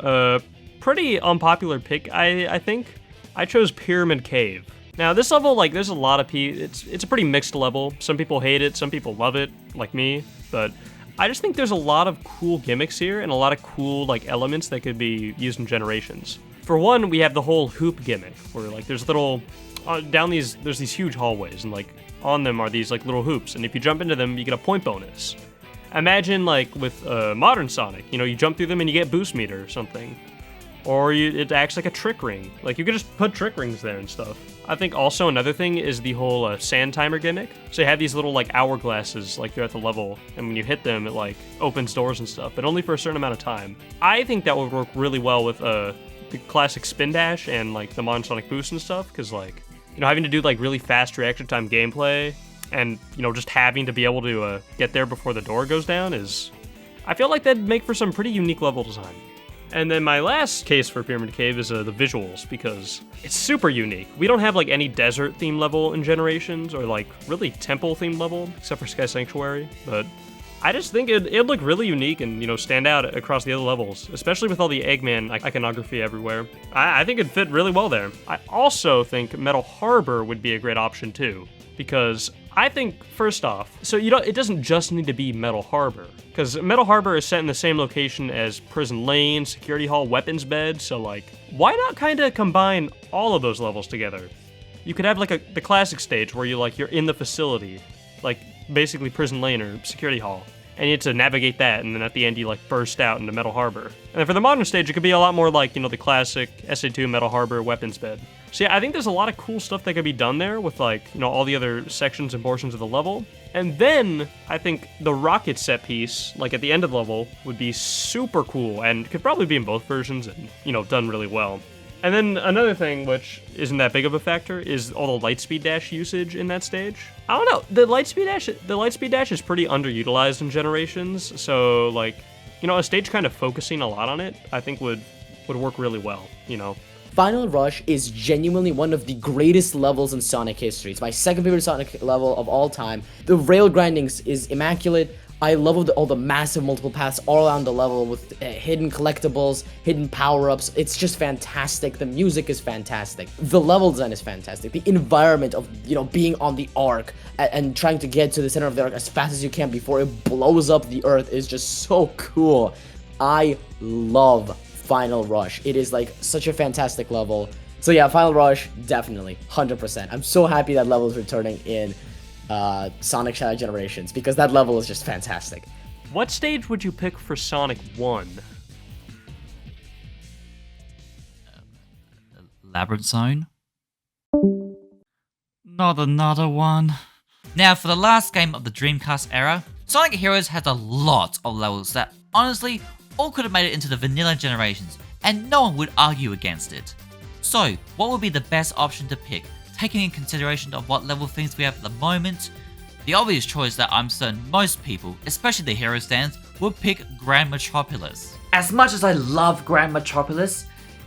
pretty unpopular pick, I think. I chose Pyramid Cave. Now, this level, like, there's a lot of it's a pretty mixed level. Some people hate it, some people love it, like me, but I just think there's a lot of cool gimmicks here and a lot of cool, like, elements that could be used in Generations. For one, we have the whole hoop gimmick, where, like, there's little, there's these huge hallways, and, like, on them are these, like, little hoops, and if you jump into them, you get a point bonus. Imagine, like, with modern Sonic, you jump through them and you get boost meter or something. Or it acts like a trick ring. Like, you could just put trick rings there and stuff. I think also another thing is the whole sand timer gimmick. So you have these little like hourglasses like throughout the level, and when you hit them, it like opens doors and stuff, but only for a certain amount of time. I think that would work really well with the classic spin dash and like the modern Sonic boost and stuff, because like, you know, having to do like really fast reaction time gameplay and, you know, just having to be able to get there before the door goes down is, I feel like that'd make for some pretty unique level design. And then my last case for Pyramid Cave is the visuals, because it's super unique. We don't have like any desert theme level in Generations, or like really temple themed level, except for Sky Sanctuary, but I just think it'd look really unique and, you know, stand out across the other levels, especially with all the Eggman iconography everywhere. I think it'd fit really well there. I also think Metal Harbor would be a great option too, because I think, first off, so it doesn't just need to be Metal Harbor, because Metal Harbor is set in the same location as Prison Lane, Security Hall, Weapons Bed, so like, why not kind of combine all of those levels together? You could have like the classic stage where you're in the facility, like basically Prison Lane or Security Hall, and you have to navigate that, and then at the end you like burst out into Metal Harbor. And then for the modern stage, it could be a lot more like, you know, the classic SA2 Metal Harbor Weapons Bed. So yeah, I think there's a lot of cool stuff that could be done there with like, you know, all the other sections and portions of the level. And then I think the rocket set piece, like at the end of the level, would be super cool and could probably be in both versions and, you know, done really well. And then another thing, which isn't that big of a factor, is all the Lightspeed Dash usage in that stage. I don't know, the Lightspeed Dash is pretty underutilized in Generations, so like, you know, a stage kind of focusing a lot on it, I think would work really well, you know. Final Rush is genuinely one of the greatest levels in Sonic history. It's my second favorite Sonic level of all time. The rail grinding is immaculate. I love all the massive multiple paths all around the level with hidden collectibles, hidden power-ups. It's just fantastic. The music is fantastic. The level design is fantastic. The environment of, you know, being on the arc and trying to get to the center of the arc as fast as you can before it blows up the earth is just so cool. I love Final Rush. It is like such a fantastic level. So yeah, Final Rush, definitely, 100%. I'm so happy that level is returning in Sonic Shadow Generations, because that level is just fantastic. What stage would you pick for Sonic 1? Labyrinth Zone? Not another one. Now for the last game of the Dreamcast era, Sonic Heroes has a lot of levels that honestly all could have made it into the vanilla Generations, and no one would argue against it. So what would be the best option to pick, taking in consideration of what level things we have at the moment? The obvious choice that I'm certain most people, especially the hero stands, would pick Grand Metropolis. As much as I love Grand Metropolis,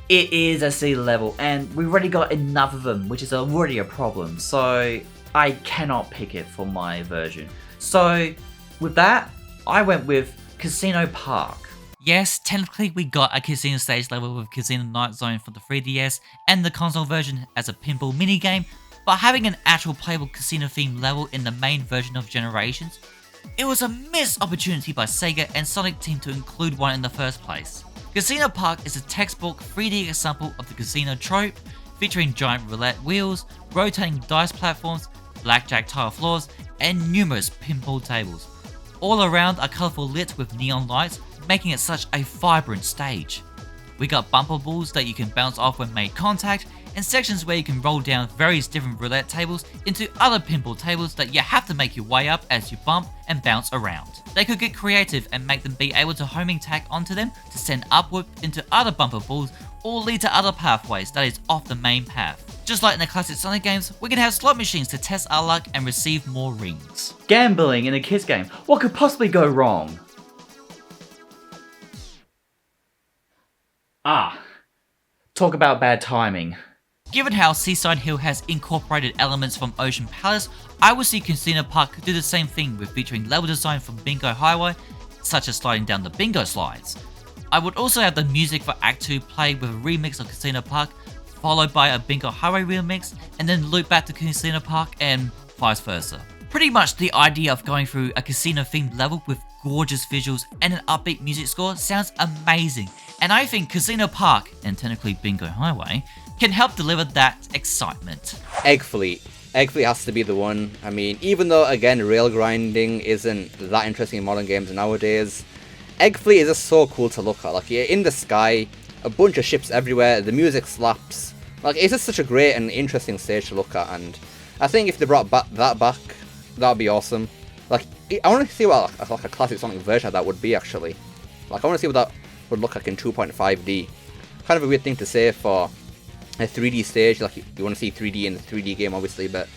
it is a C level, and we've already got enough of them, which is already a problem, so I cannot pick it for my version. So with that, I went with Casino Park. Yes, technically we got a casino stage level with Casino Night Zone for the 3DS and the console version as a pinball minigame, but having an actual playable casino themed level in the main version of Generations, it was a missed opportunity by Sega and Sonic Team to include one in the first place. Casino Park is a textbook 3D example of the casino trope, featuring giant roulette wheels, rotating dice platforms, blackjack tile floors, and numerous pinball tables. All around are colourful lit with neon lights, making it such a vibrant stage. We got bumper balls that you can bounce off when made contact, and sections where you can roll down various different roulette tables into other pinball tables that you have to make your way up as you bump and bounce around. They could get creative and make them be able to homing tag onto them to send upward into other bumper balls or lead to other pathways that is off the main path. Just like in the classic Sonic games, we can have slot machines to test our luck and receive more rings. Gambling in a kids game. What could possibly go wrong? Talk about bad timing. Given how Seaside Hill has incorporated elements from Ocean Palace, I would see Casino Park do the same thing with featuring level design from Bingo Highway, such as sliding down the bingo slides. I would also have the music for Act 2 play with a remix of Casino Park, followed by a Bingo Highway remix, and then loop back to Casino Park and vice versa. Pretty much the idea of going through a casino themed level with gorgeous visuals and an upbeat music score sounds amazing, and I think Casino Park, and technically Bingo Highway, can help deliver that excitement. Egg Fleet. Egg Fleet has to be the one. I mean, even though, again, rail grinding isn't that interesting in modern games nowadays, Egg Fleet is just so cool to look at. Like, you're in the sky, a bunch of ships everywhere, the music slaps, Like, it's just such a great and interesting stage to look at, and I think if they brought that back, that would be awesome. Like, I want to see what like a classic Sonic version of that would be, actually. Like, I want to see what that would look like in 2.5D. Kind of a weird thing to say for a 3D stage, like, you want to see 3D in the 3D game, obviously, but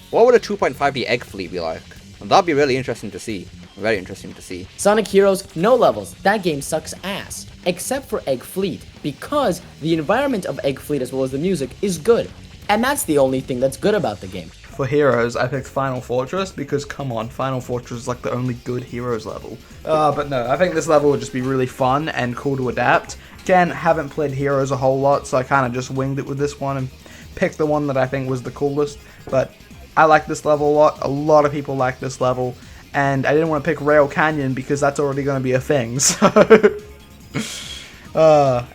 what would a 2.5D Egg Fleet be like? And that'd be really interesting to see. Very interesting to see. Sonic Heroes, no levels. That game sucks ass. Except for Egg Fleet, because the environment of Egg Fleet as well as the music is good. And that's the only thing that's good about the game. For Heroes, I picked Final Fortress because, come on, Final Fortress is like the only good Heroes level. But no, I think this level would just be really fun and cool to adapt. Again, haven't played Heroes a whole lot, so I kind of just winged it with this one and picked the one that I think was the coolest. But I like this level a lot. A lot of people like this level. And I didn't want to pick Rail Canyon because that's already going to be a thing, so...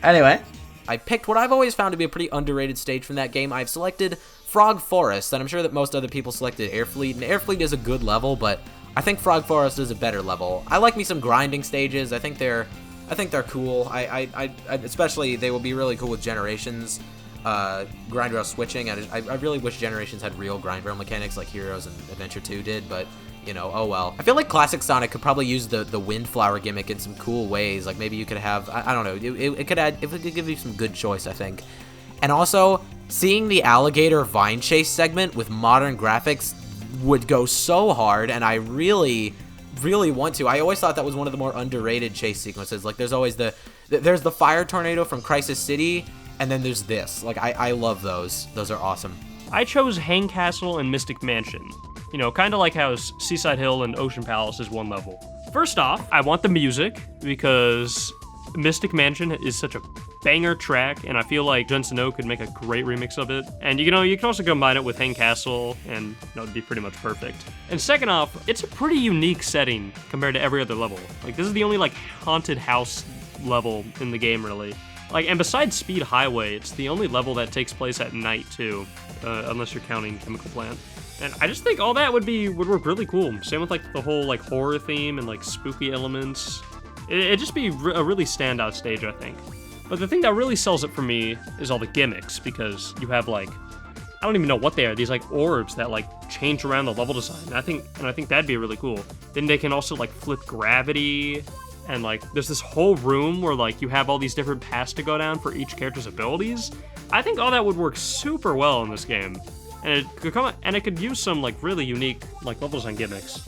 Anyway. I picked what I've always found to be a pretty underrated stage from that game. I've selected Frog Forest, and I'm sure that most other people selected Air Fleet, and Air Fleet is a good level, but I think Frog Forest is a better level. I like me some grinding stages. I think they're cool. I especially they will be really cool with Generations. Grind rail switching. I really wish Generations had real grind rail mechanics like Heroes and Adventure 2 did, but you know, oh well. I feel like Classic Sonic could probably use the Windflower gimmick in some cool ways. Like maybe you could have, I don't know, it could give you some good choice, I think. And also, seeing the alligator vine chase segment with modern graphics would go so hard, and I really want to. I always thought that was one of the more underrated chase sequences. Like there's always there's the fire tornado from Crisis City, and then there's this. Like I love those. Those are awesome. I chose Hang Castle and Mystic Mansion. You know, kind of like how Seaside Hill and Ocean Palace is one level. First off, I want the music because Mystic Mansion is such a banger track, and I feel like Jensen O could make a great remix of it. And you can also combine it with Hang Castle, and it'd be pretty much perfect. And second off, it's a pretty unique setting compared to every other level. Like this is the only like haunted house level in the game, really. Like, and besides Speed Highway, it's the only level that takes place at night too, unless you're counting Chemical Plant. And I just think all that would work really cool. Same with like the whole like horror theme and like spooky elements. It'd just be a really standout stage, I think. But the thing that really sells it for me is all the gimmicks, because you have like, I don't even know what they are. These like orbs that like change around the level design. And I think that'd be really cool. Then they can also like flip gravity, and like there's this whole room where like you have all these different paths to go down for each character's abilities. I think all that would work super well in this game. And it could use some like really unique like level design gimmicks.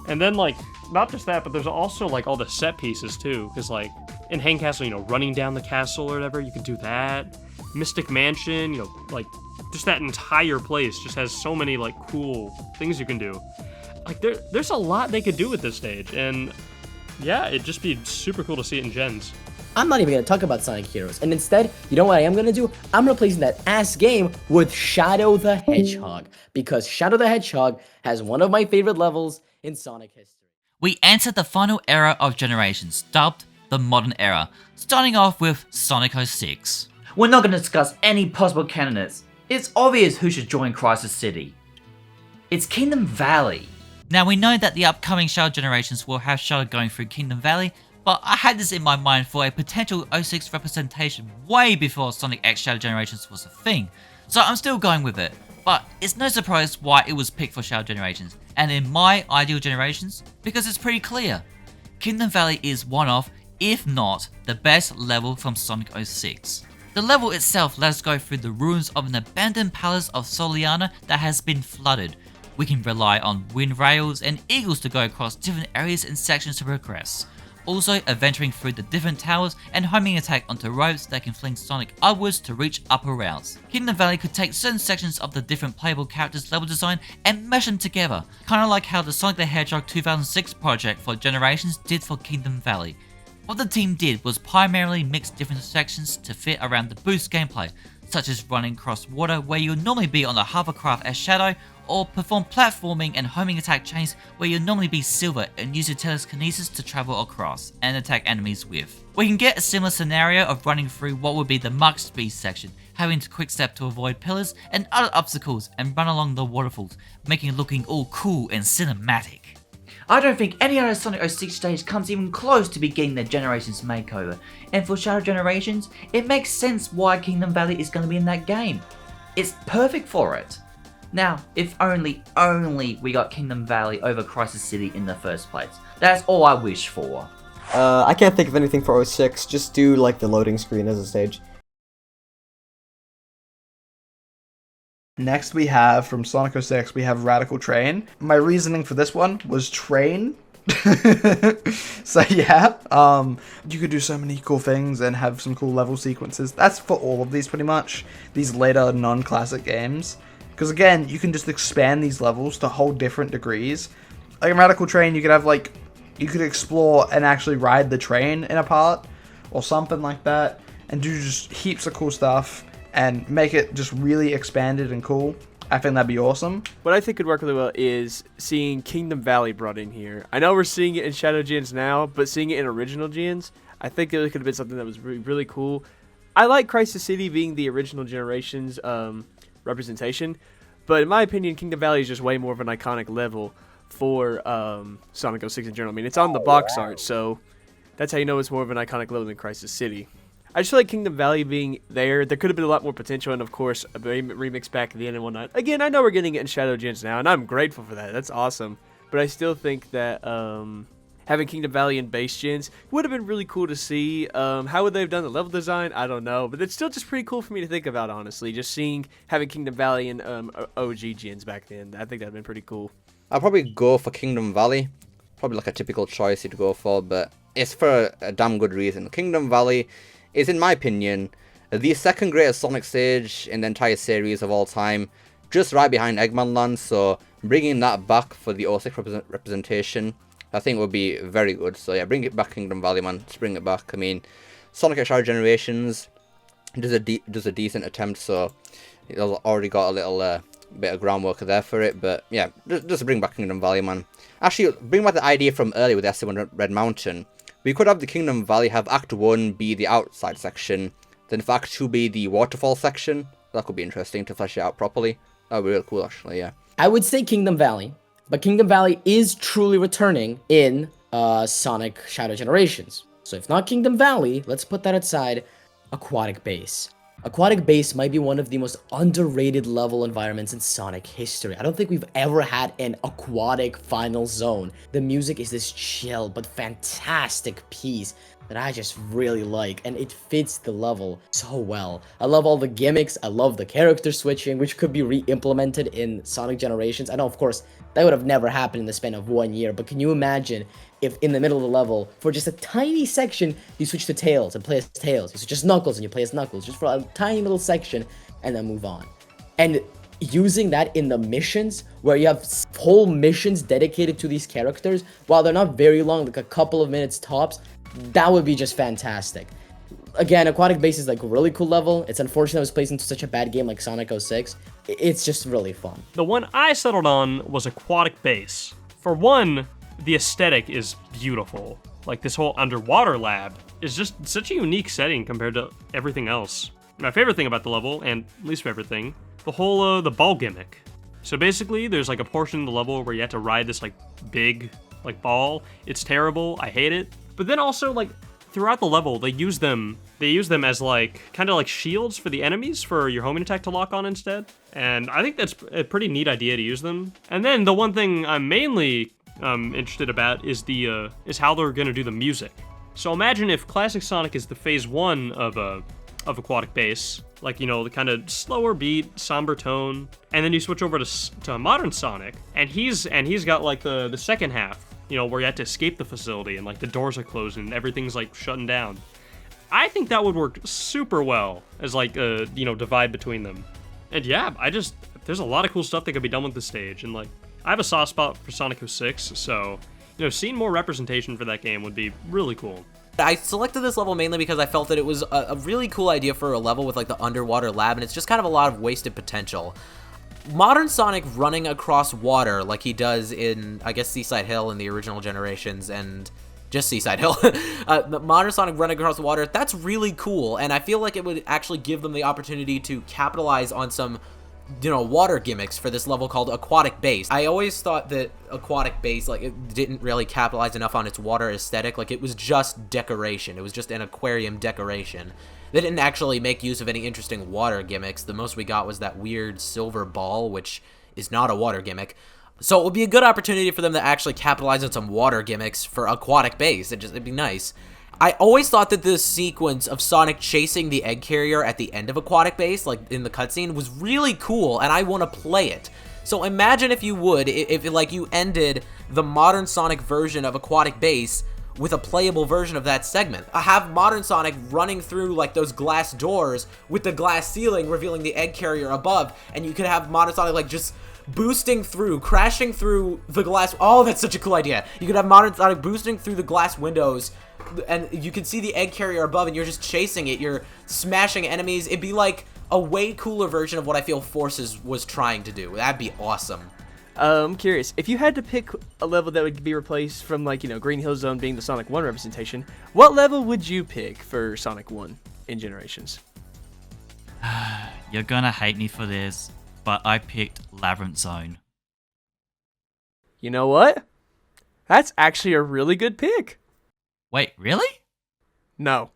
And then like not just that, but there's also like all the set pieces too, because like in Hang Castle, you know, running down the castle or whatever, you could do that. Mystic Mansion, you know, like just that entire place just has so many like cool things you can do. Like there's a lot they could do with this stage, and yeah, it'd just be super cool to see it in Gens. I'm not even going to talk about Sonic Heroes, and instead, you know what I am going to do? I'm replacing that ass game with Shadow the Hedgehog, because Shadow the Hedgehog has one of my favorite levels in Sonic history. We entered the final era of Generations, dubbed the Modern Era, starting off with Sonic 06. We're not going to discuss any possible candidates. It's obvious who should join Crisis City. It's Kingdom Valley. Now we know that the upcoming Shadow Generations will have Shadow going through Kingdom Valley, but I had this in my mind for a potential 06 representation way before Sonic X Shadow Generations was a thing, so I'm still going with it. But it's no surprise why it was picked for Shadow Generations, and in my ideal generations, because it's pretty clear. Kingdom Valley is one of, if not, the best level from Sonic 06. The level itself lets us go through the ruins of an abandoned palace of Soliana that has been flooded. We can rely on wind rails and eagles to go across different areas and sections to progress. Also adventuring through the different towers and homing attack onto ropes that can fling Sonic upwards to reach upper routes. Kingdom Valley could take certain sections of the different playable characters' level design and mesh them together, kinda like how the Sonic the Hedgehog 2006 project for Generations did for Kingdom Valley. What the team did was primarily mix different sections to fit around the boost gameplay, such as running across water where you'd normally be on a hovercraft as Shadow, or perform platforming and homing attack chains where you'd normally be Silver and use your telekinesis to travel across and attack enemies with. We can get a similar scenario of running through what would be the Mach Speed section, having to quick step to avoid pillars and other obstacles and run along the waterfalls, making it looking all cool and cinematic. I don't think any other Sonic 06 stage comes even close to be getting their Generations makeover, and for Shadow Generations, it makes sense why Kingdom Valley is going to be in that game. It's perfect for it. Now, if only we got Kingdom Valley over Crisis City in the first place. That's all I wish for. I can't think of anything for 06, just do like the loading screen as a stage. Next we have, from Sonic 06, we have Radical Train. My reasoning for this one was train. So yeah, you could do so many cool things and have some cool level sequences. That's for all of these pretty much, these later non-classic games. Because again, you can just expand these levels to whole different degrees. Like in Radical Train, you could have like, you could explore and actually ride the train in a part, or something like that, and do just heaps of cool stuff. And make it just really expanded and cool. I think that'd be awesome. What I think could work really well is seeing Kingdom Valley brought in here. I know we're seeing it in Shadow Gens now, but seeing it in original gens, I think it could have been something that was really, really cool. I like Crisis City being the original generation's representation, but in my opinion, Kingdom Valley is just way more of an iconic level for Sonic 06 in general. I mean, it's on the box art, so that's how you know it's more of an iconic level than Crisis City. I just feel like Kingdom Valley being there could have been a lot more potential, and of course, a remix back at the end and whatnot. Again, I know we're getting it in Shadow Gens now, and I'm grateful for that. That's awesome. But I still think that having Kingdom Valley in base gens would have been really cool to see. How would they have done the level design? I don't know, but it's still just pretty cool for me to think about, honestly. Just having Kingdom Valley in OG gens back then, I think that'd been pretty cool. I'll probably go for Kingdom Valley. Probably like a typical choice you'd go for, but it's for a damn good reason. Kingdom Valley is, in my opinion, the second greatest Sonic stage in the entire series of all time, just right behind Eggman Land, so bringing that back for the 06 representation, I think would be very good. So yeah, bring it back, Kingdom Valley, man. Just bring it back. I mean, Sonic X Shadow Generations does a decent attempt, so it's already got a little bit of groundwork there for it, but yeah, just bring back Kingdom Valley, man. Actually, bring back the idea from earlier with S1 Red Mountain. We could have the Kingdom Valley have Act 1 be the outside section, then for Act 2 be the waterfall section. That could be interesting to flesh it out properly. That would be really cool, actually, yeah. I would say Kingdom Valley, but Kingdom Valley is truly returning in Sonic Shadow Generations. So if not Kingdom Valley, let's put that aside, Aquatic Base. Aquatic Base might be one of the most underrated level environments in Sonic history. I don't think we've ever had an aquatic final zone. The music is this chill but fantastic piece that I just really like, and it fits the level so well. I love all the gimmicks, I love the character switching, which could be re-implemented in Sonic Generations. I know, of course, that would have never happened in the span of 1 year, but can you imagine if in the middle of the level, for just a tiny section, you switch to Tails and play as Tails, you switch as Knuckles and you play as Knuckles, just for a tiny little section, and then move on. And using that in the missions, where you have whole missions dedicated to these characters, while they're not very long, like a couple of minutes tops, that would be just fantastic. Again, Aquatic Base is like a really cool level. It's unfortunate it was placed into such a bad game like Sonic 06. It's just really fun. The one I settled on was Aquatic Base. For one, the aesthetic is beautiful. Like, this whole underwater lab is just such a unique setting compared to everything else. My favorite thing about the level, and least favorite thing, the whole the ball gimmick. So basically, there's like a portion of the level where you have to ride this like big like ball. It's terrible. I hate it. But then also, like, throughout the level, they use them as like kind of like shields for the enemies for your homing attack to lock on instead. And I think that's a pretty neat idea to use them. And then the one thing I'm mainly interested about is how they're gonna do the music. So imagine if Classic Sonic is the phase 1 of Aquatic Base, like, you know, the kind of slower beat, somber tone, and then you switch over to Modern Sonic, and he's got like the second half, you know, where you have to escape the facility and like the doors are closing and everything's like shutting down. I think that would work super well as like a, you know, divide between them. And yeah, there's a lot of cool stuff that could be done with the stage, and like, I have a soft spot for Sonic 06, so, you know, seeing more representation for that game would be really cool. I selected this level mainly because I felt that it was a really cool idea for a level with like the underwater lab, and it's just kind of a lot of wasted potential. Modern Sonic running across water like he does in, I guess, Seaside Hill in the original generations, and just Seaside Hill. Modern Sonic running across the water, that's really cool, and I feel like it would actually give them the opportunity to capitalize on some water gimmicks for this level called Aquatic Base. I always thought that Aquatic Base, like, it didn't really capitalize enough on its water aesthetic. Like, it was just decoration. It was just an aquarium decoration. They didn't actually make use of any interesting water gimmicks. The most we got was that weird silver ball, which is not a water gimmick. So it would be a good opportunity for them to actually capitalize on some water gimmicks for Aquatic Base. It'd be nice. I always thought that this sequence of Sonic chasing the egg carrier at the end of Aquatic Base, like in the cutscene, was really cool, and I want to play it. So imagine if you would, if like you ended the modern Sonic version of Aquatic Base with a playable version of that segment. I have modern Sonic running through like those glass doors with the glass ceiling revealing the egg carrier above, and you could have modern Sonic like just boosting through, crashing through the glass. Oh, that's such a cool idea. You could have modern Sonic boosting through the glass windows, and you can see the egg carrier above, and you're just chasing it. You're smashing enemies. It'd be like a way cooler version of what I feel Forces was trying to do. That'd be awesome. I'm curious, if you had to pick a level that would be replaced from, like, Green Hill Zone being the Sonic 1 representation, what level would you pick for Sonic 1 in Generations? You're gonna hate me for this, but I picked Labyrinth Zone. You know what? That's actually a really good pick. Wait, really? No.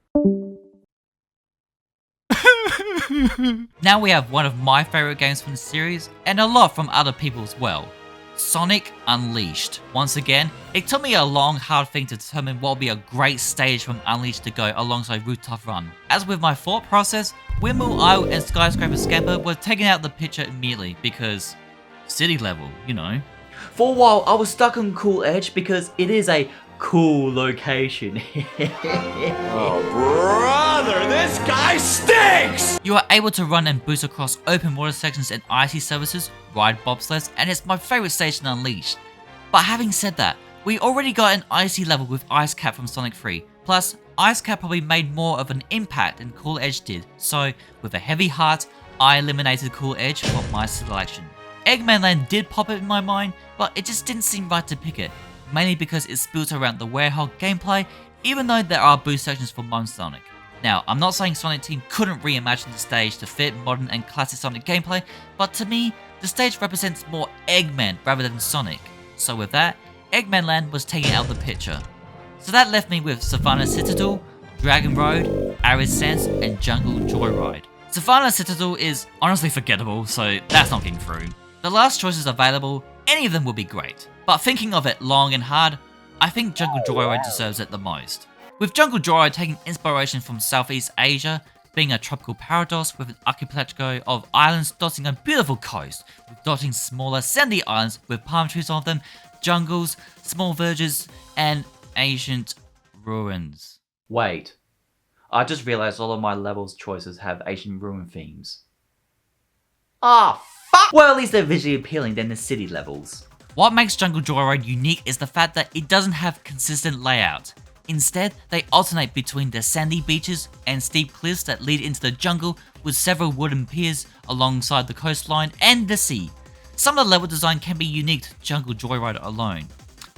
Now we have one of my favorite games from the series, and a lot from other people as well. Sonic Unleashed. Once again, it took me a long, hard thing to determine what would be a great stage from Unleashed to go alongside Rooftop Run. As with my thought process, Windmill Isle and Skyscraper Scamper were taken out of the picture immediately because city level, you know. For a while, I was stuck on Cool Edge because it is a cool location. You are able to run and boost across open water sections and icy surfaces, ride bobsleds, and it's my favourite station Unleashed. But having said that, we already got an icy level with Ice Cap from Sonic 3, plus Ice Cap probably made more of an impact than Cool Edge did, so with a heavy heart, I eliminated Cool Edge for my selection. Eggman Land did pop it in my mind, but it just didn't seem right to pick it, mainly because it's built around the Hedgehog gameplay, even though there are boost sections for modern Sonic. Now, I'm not saying Sonic Team couldn't reimagine the stage to fit modern and classic Sonic gameplay, but to me, the stage represents more Eggman rather than Sonic. So with that, Eggman Land was taken out of the picture. So that left me with Savannah Citadel, Dragon Road, Arid Sands, and Jungle Joyride. Savannah Citadel is honestly forgettable, so that's not getting through. The last choices available, any of them would be great, but thinking of it long and hard, I think Jungle Joyride deserves it the most. With Jungle Joyride taking inspiration from Southeast Asia, being a tropical paradox with an archipelago of islands dotting a beautiful coast, with dotting smaller sandy islands with palm trees on them, jungles, small villages, and ancient ruins. Wait, I just realized all of my levels choices have Asian ruin themes. Ah, fuck! Well, at least they're visually appealing than the city levels. What makes Jungle Joyride unique is the fact that it doesn't have consistent layout. Instead, they alternate between the sandy beaches and steep cliffs that lead into the jungle with several wooden piers alongside the coastline and the sea. Some of the level design can be unique to Jungle Joyride alone,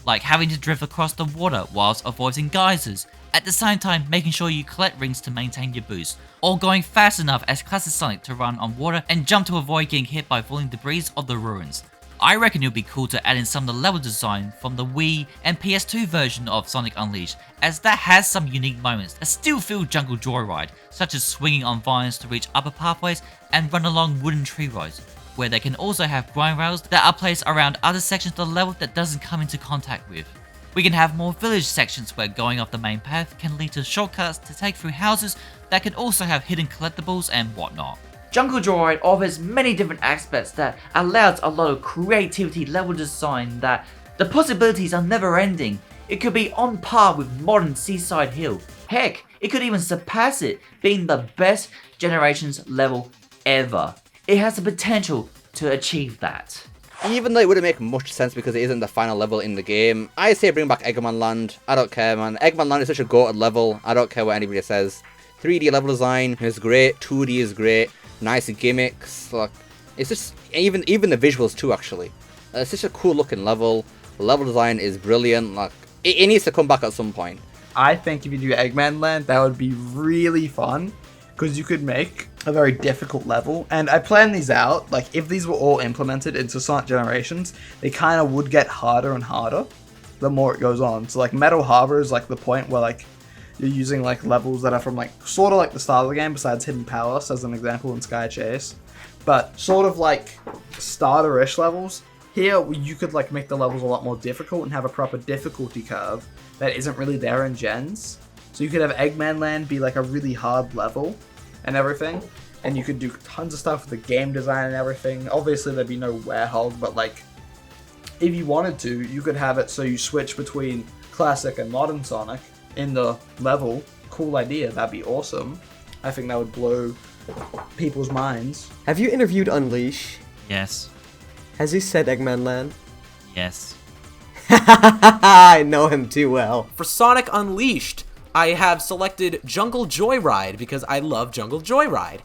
like having to drift across the water whilst avoiding geysers, at the same time making sure you collect rings to maintain your boost, or going fast enough as classic Sonic to run on water and jump to avoid getting hit by falling debris of the ruins. I reckon it would be cool to add in some of the level design from the Wii and PS2 version of Sonic Unleashed, as that has some unique moments that still feel Jungle Joyride, such as swinging on vines to reach upper pathways and run along wooden tree roads, where they can also have grind rails that are placed around other sections of the level that doesn't come into contact with. We can have more village sections where going off the main path can lead to shortcuts to take through houses that can also have hidden collectibles and whatnot. Jungle Joyride offers many different aspects that allows a lot of creativity level design that the possibilities are never ending. It could be on par with modern Seaside Hill. Heck, it could even surpass it, being the best Generations level ever. It has the potential to achieve that. Even though it wouldn't make much sense because it isn't the final level in the game, I say bring back Eggman Land. I don't care, man. Eggman Land is such a goated level. I don't care what anybody says. 3D level design is great. 2D is great. Nice gimmicks. Like, it's just even the visuals too. Actually, it's such a cool looking level. The level design is brilliant. Like, it needs to come back at some point. I think if you do Eggman Land, that would be really fun. because you could make a very difficult level. And I planned these out. Like, if these were all implemented into Sonic Generations, they kind of would get harder and harder the more it goes on. So, like, Metal Harbor is, like, the point where, like, you're using, like, levels that are from, like, sort of like the start of the game, besides Hidden Palace, as an example, in Sky Chase. But sort of, like, starter-ish levels. Here, you could, like, make the levels a lot more difficult and have a proper difficulty curve that isn't really there in Gens. So you could have Eggman Land be, like, a really hard level and everything. And you could do tons of stuff with the game design and everything. Obviously, there'd be no Werehog, but, like, if you wanted to, you could have it so you switch between classic and modern Sonic in the level. Cool idea. That'd be awesome. I think that would blow people's minds. Have you interviewed Unleash? Yes. Has he said Eggman Land? Yes. I know him too well. For Sonic Unleashed, I have selected Jungle Joyride because I love Jungle Joyride.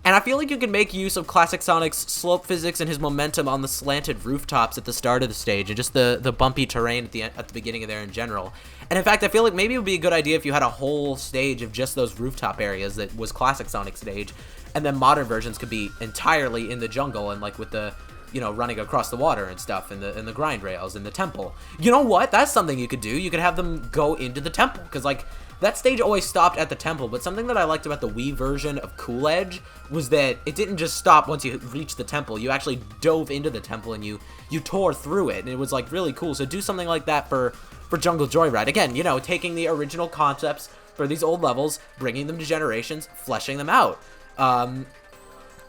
And I feel like you can make use of classic Sonic's slope physics and his momentum on the slanted rooftops at the start of the stage and just the bumpy terrain at the beginning of there in general. And in fact, I feel like maybe it would be a good idea if you had a whole stage of just those rooftop areas that was classic Sonic stage, and then modern versions could be entirely in the jungle and like with the, you know, running across the water and stuff, and the grind rails and the temple. You know what? That's something you could do. You could have them go into the temple, because like that stage always stopped at the temple. But something that I liked about the Wii version of Cool Edge was that it didn't just stop once you reached the temple. You actually dove into the temple and you tore through it, and it was like really cool. So do something like that for Jungle Joyride. Again, you know, taking the original concepts for these old levels, bringing them to Generations, fleshing them out.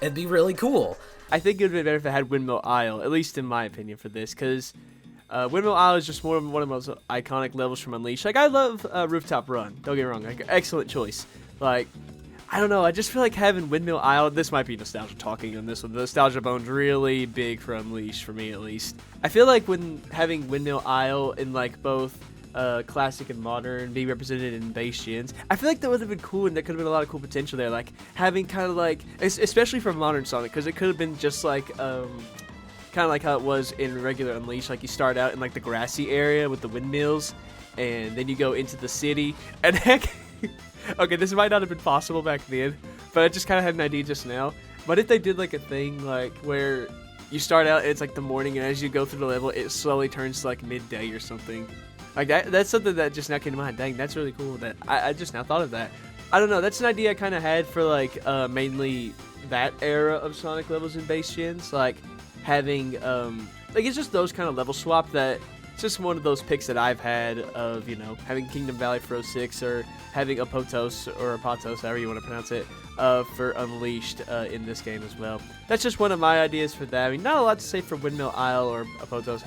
It'd be really cool. I think it would be better if it had Windmill Isle, at least in my opinion, for this, because Windmill Isle is just one of the most iconic levels from Unleashed. Like, I love Rooftop Run, don't get me wrong, like, excellent choice. Like, I don't know, I just feel like having Windmill Isle, this might be nostalgia talking on this one, the nostalgia bone's really big for Unleashed, for me at least. I feel like when having Windmill Isle in, like, both classic and modern be represented in base gens, I feel like that would have been cool, and there could have been a lot of cool potential there, like having kind of like, especially for modern Sonic, because it could have been just like kind of like how it was in regular Unleashed. Like, you start out in like the grassy area with the windmills, and then you go into the city, and heck, okay, this might not have been possible back then, but I just kind of had an idea just now. But if they did like a thing like where you start out, it's like the morning, and as you go through the level, it slowly turns to like midday or something. Like, that's something that just now came to mind. Dang, that's really cool that I just now thought of that. I don't know, that's an idea I kind of had for, like, mainly that era of Sonic levels in base gens. Like, having, like, it's just those kind of level swap that, it's just one of those picks that I've had of, you know, having Kingdom Valley for 06 or having Apotos or Apotos, however you want to pronounce it, for Unleashed in this game as well. That's just one of my ideas for that. I mean, not a lot to say for Windmill Isle or Apotos,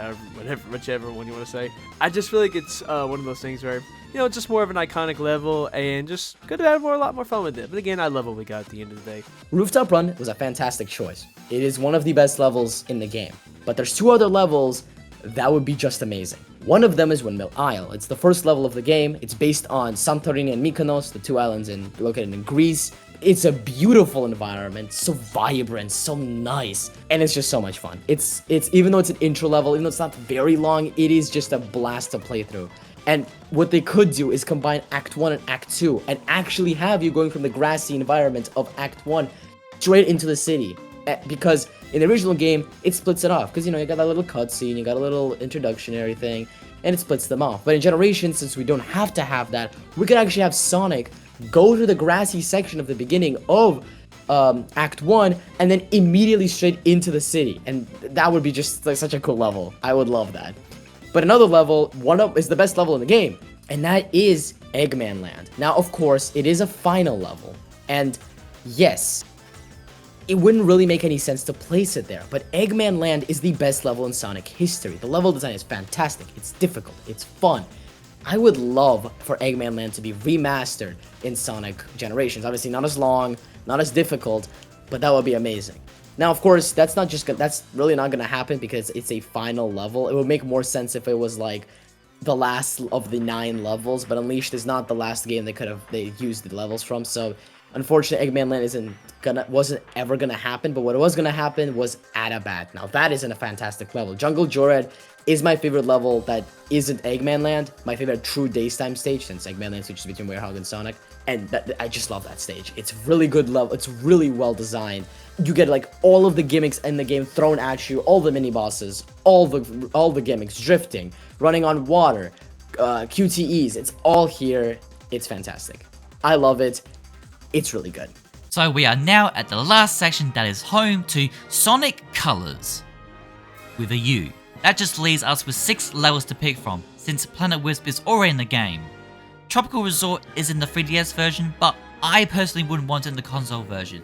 whichever one you want to say. I just feel like it's one of those things where, you know, it's just more of an iconic level and just could have had a lot more fun with it. But again, I love what we got at the end of the day. Rooftop Run was a fantastic choice. It is one of the best levels in the game. But there's two other levels that would be just amazing. One of them is Windmill Isle. It's the first level of the game. It's based on Santorini and Mykonos, the two islands located in Greece. It's a beautiful environment, so vibrant, so nice, and it's just so much fun. It's even though it's an intro level, even though it's not very long, it is just a blast to play through. And what they could do is combine Act 1 and Act 2 and actually have you going from the grassy environment of Act 1 straight into the city. Because in the original game, it splits it off. Because, you know, you got that little cutscene, you got a little introduction and everything, and it splits them off. But in Generations, since we don't have to have that, we could actually have Sonic go to the grassy section of the beginning of Act 1 and then immediately straight into the city. And that would be just like such a cool level. I would love that. But another level, is the best level in the game, and that is Eggman Land. Now, of course, it is a final level, and yes, it wouldn't really make any sense to place it there, but Eggman Land is the best level in Sonic history. The level design is fantastic, it's difficult, it's fun. I would love for Eggman Land to be remastered in Sonic Generations. Obviously not as long, not as difficult, but that would be amazing. Now, of course, that's really not gonna happen because it's a final level. It would make more sense if it was like the last of the 9 levels, but Unleashed is not the last game they used the levels from, so Unfortunately, Eggman Land wasn't ever gonna happen, but what was gonna happen was Adabat. Now that isn't a fantastic level. Jungle Joyride is my favorite level that isn't Eggman Land. My favorite true Daystime stage, since Eggman Land switches between Hedgehog and Sonic. And I just love that stage. It's really good level. It's really well designed. You get like all of the gimmicks in the game thrown at you, all the mini bosses, all the gimmicks, drifting, running on water, QTEs. It's all here. It's fantastic. I love it. It's really good. So we are now at the last section that is home to Sonic Colors with a U. That just leaves us with 6 levels to pick from, since Planet Wisp is already in the game. Tropical Resort is in the 3DS version, but I personally wouldn't want it in the console version.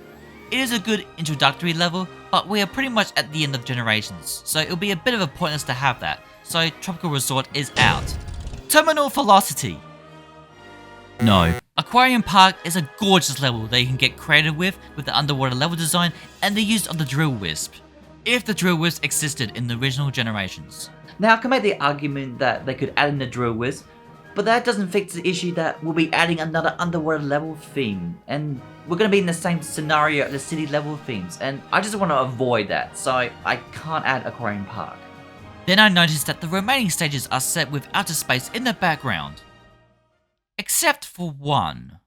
It is a good introductory level, but we are pretty much at the end of Generations, so it will be a bit of a pointless to have that, so Tropical Resort is out. Terminal Velocity. No. Aquarium Park is a gorgeous level that you can get creative with the underwater level design and the use of the Drill Wisp, if the Drill Wisp existed in the original Generations. Now I can make the argument that they could add in the Drill Wisp, but that doesn't fix the issue that we'll be adding another underwater level theme, and we're going to be in the same scenario at the city level themes, and I just want to avoid that, so I can't add Aquarium Park. Then I noticed that the remaining stages are set with outer space in the background. Except for one.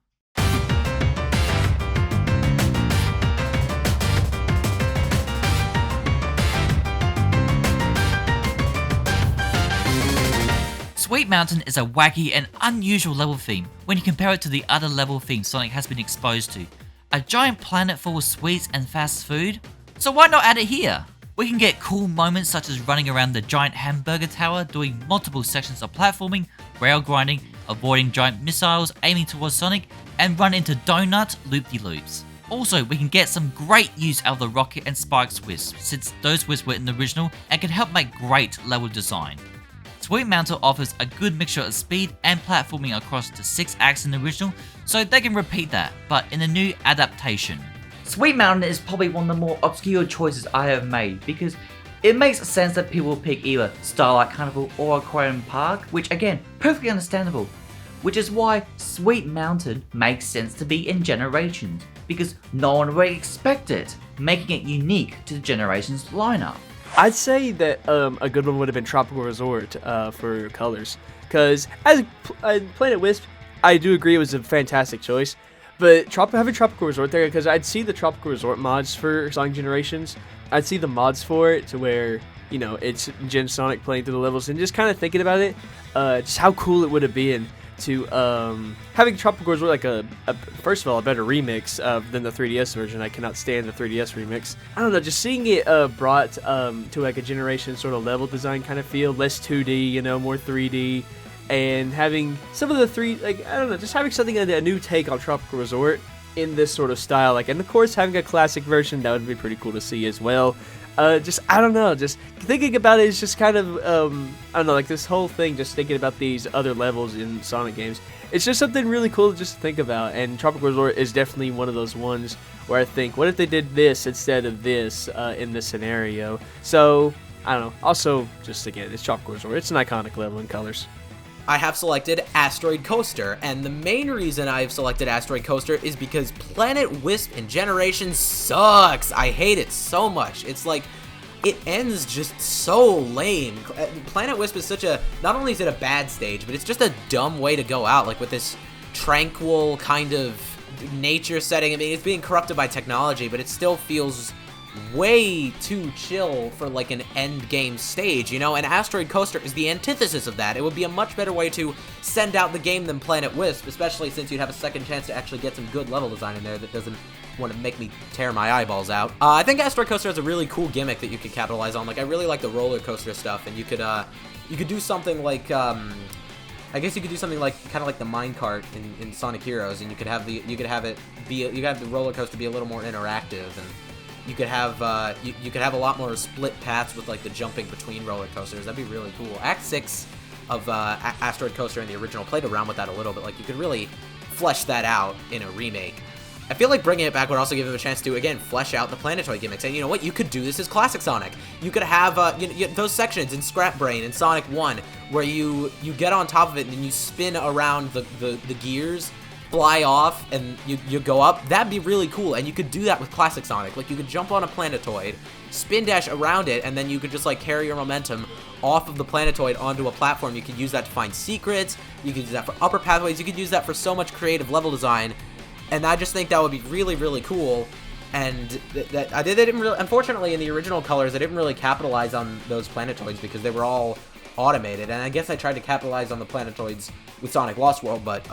Sweet Mountain is a wacky and unusual level theme when you compare it to the other level themes Sonic has been exposed to. A giant planet full of sweets and fast food? So why not add it here? We can get cool moments such as running around the giant hamburger tower, doing multiple sections of platforming, rail grinding, avoiding giant missiles aiming towards Sonic, and run into donut loop-de-loops. Also, we can get some great use out of the Rocket and Spike's wisps, since those wisps were in the original and can help make great level design. Sweet Mountain offers a good mixture of speed and platforming across the 6 acts in the original, so they can repeat that, but in a new adaptation. Sweet Mountain is probably one of the more obscure choices I have made, because it makes sense that people will pick either Starlight Carnival or Aquarium Park, which again, perfectly understandable. Which is why Sweet Mountain makes sense to be in Generations, because no one would expect it, making it unique to the Generations lineup. I'd say that a good one would have been Tropical Resort for colors, because as Planet Wisp, I do agree it was a fantastic choice. But having Tropical Resort there, because I'd see the Tropical Resort mods for Sonic Generations, I'd see the mods for it to where, you know, it's Gen Sonic playing through the levels, and just kind of thinking about it, just how cool it would have been to having Tropical Resort like first of all a better remix than the 3DS version. I cannot stand the 3DS remix. I don't know, just seeing it brought to like a Generation sort of level design kind of feel, less 2D, you know, more 3D, and having some of the I don't know, just having something a new take on Tropical Resort in this sort of style, like, and of course having a classic version, that would be pretty cool to see as well. Just, I don't know, just thinking about it is just kind of, I don't know, like this whole thing, just thinking about these other levels in Sonic games, it's just something really cool to just think about, and Tropical Resort is definitely one of those ones where I think, what if they did this instead of this in this scenario? So, I don't know, also, just again, it's Tropical Resort, it's an iconic level in colors. I have selected Asteroid Coaster, and the main reason I've selected Asteroid Coaster is because Planet Wisp in Generations sucks. I hate it so much. It's like, it ends just so lame. Planet Wisp is such a, not only is it a bad stage, but it's just a dumb way to go out, like with this tranquil kind of nature setting. I mean, it's being corrupted by technology, but it still feels way too chill for like an end game stage, you know, and Asteroid Coaster is the antithesis of that. It would be a much better way to send out the game than Planet Wisp, especially since you'd have a second chance to actually get some good level design in there that doesn't want to make me tear my eyeballs out. I think Asteroid Coaster has a really cool gimmick that you could capitalize on. Like, I really like the roller coaster stuff, and you could do something like, I guess you could do something like kind of like the minecart in Sonic Heroes, and you could have the roller coaster be a little more interactive, and you could have you could have a lot more split paths with like the jumping between roller coasters. That'd be really cool. Act 6 of Asteroid Coaster in the original played around with that a little bit. Like, you could really flesh that out in a remake. I feel like bringing it back would also give him a chance to, again, flesh out the Planetoid gimmicks. And you know what? You could do this as Classic Sonic. You could have those sections in Scrap Brain in Sonic 1 where you get on top of it and then you spin around the gears fly off and you go up, that'd be really cool. And you could do that with Classic Sonic. Like, you could jump on a planetoid, spin dash around it, and then you could just like carry your momentum off of the planetoid onto a platform. You could use that to find secrets, you could use that for upper pathways, you could use that for so much creative level design, and I just think that would be really, really cool. And they didn't really, unfortunately, in the original colors, they didn't really capitalize on those planetoids because they were all automated. And I guess I tried to capitalize on the planetoids with Sonic Lost World, but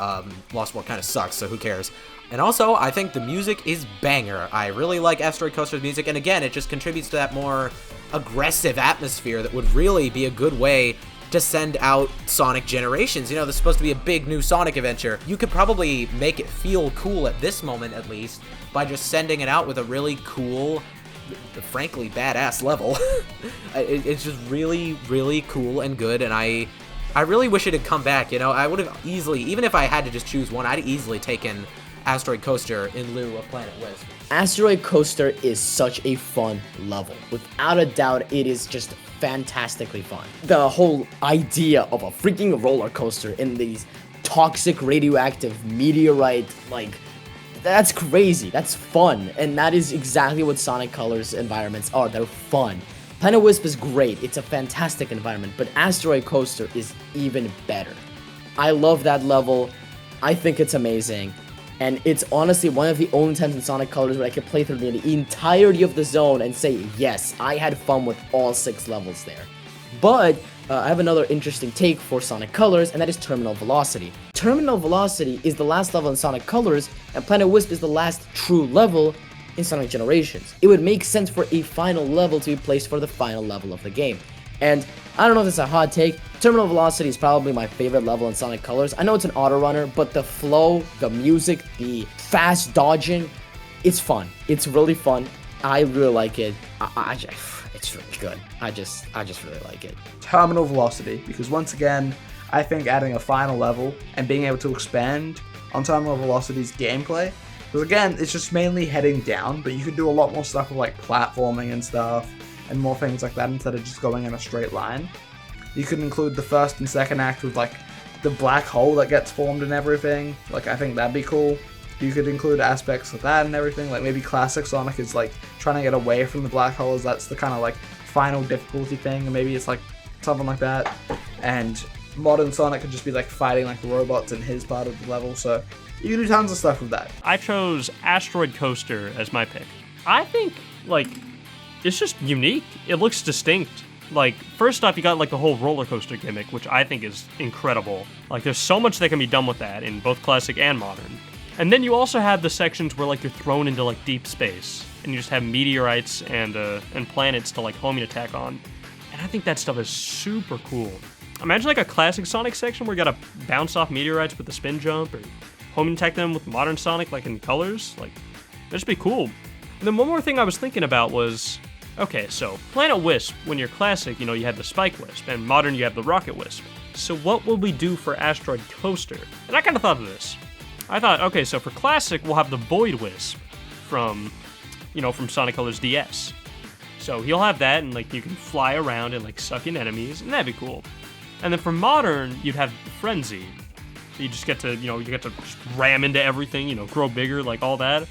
Lost World kind of sucks, so who cares? And also, I think the music is banger. I really like Asteroid Coaster's music, and again, it just contributes to that more aggressive atmosphere that would really be a good way to send out Sonic Generations. You know, this is supposed to be a big new Sonic adventure. You could probably make it feel cool at this moment, at least, by just sending it out with a really cool, frankly, badass level. It's just really, really cool and good, and I really wish it had come back. You know, I would have easily, even if I had to just choose one, I'd easily taken Asteroid Coaster in lieu of Planet Wisp. Asteroid Coaster is such a fun level. Without a doubt, it is just fantastically fun. The whole idea of a freaking roller coaster in these toxic radioactive meteorite, like, that's crazy. That's fun. And that is exactly what Sonic Colors environments are. They're fun. Planet Wisp is great. It's a fantastic environment, but Asteroid Coaster is even better. I love that level. I think it's amazing. And it's honestly one of the only times in Sonic Colors where I could play through the entirety of the zone and say, yes, I had fun with all 6 levels there. But I have another interesting take for Sonic Colors, and that is Terminal Velocity. Terminal Velocity is the last level in Sonic Colors, and Planet Wisp is the last true level in Sonic Generations. It would make sense for a final level to be placed for the final level of the game. And I don't know if it's a hot take, Terminal Velocity is probably my favorite level in Sonic Colors. I know it's an auto runner, but the flow, the music, the fast dodging, it's fun. It's really fun. I really like it. It's really good. I just really like it. Terminal Velocity, because once again, I think adding a final level and being able to expand on Terminal Velocity's gameplay, because again, it's just mainly heading down, but you could do a lot more stuff with like platforming and stuff, and more things like that instead of just going in a straight line. You could include the first and second act with like the black hole that gets formed and everything. Like, I think that'd be cool. You could include aspects of that and everything. Like, maybe Classic Sonic is like trying to get away from the black holes. That's the kind of like final difficulty thing, and maybe it's like something like that. And modern Sonic could just be like fighting like robots in his part of the level. So you can do tons of stuff with that. I chose Asteroid Coaster as my pick. I think, like, it's just unique. It looks distinct. Like, first off, you got like the whole roller coaster gimmick, which I think is incredible. Like, there's so much that can be done with that in both classic and modern. And then you also have the sections where like you're thrown into like deep space, and you just have meteorites and planets to like homing attack on. And I think that stuff is super cool. Imagine like a classic Sonic section where you gotta bounce off meteorites with the spin jump, or homing attack them with modern Sonic like in Colors. Like, that'd just be cool. And then one more thing I was thinking about was, okay, so Planet Wisp, when you're classic, you know, you have the Spike Wisp, and modern you have the Rocket Wisp. So what will we do for Asteroid Coaster? And I kind of thought of this. I thought, okay, so for classic, we'll have the Void Wisp from Sonic Colors DS. So he'll have that, and like you can fly around and like suck in enemies, and that'd be cool. And then for modern, you'd have Frenzy. So you just get to, just ram into everything, grow bigger, like all that.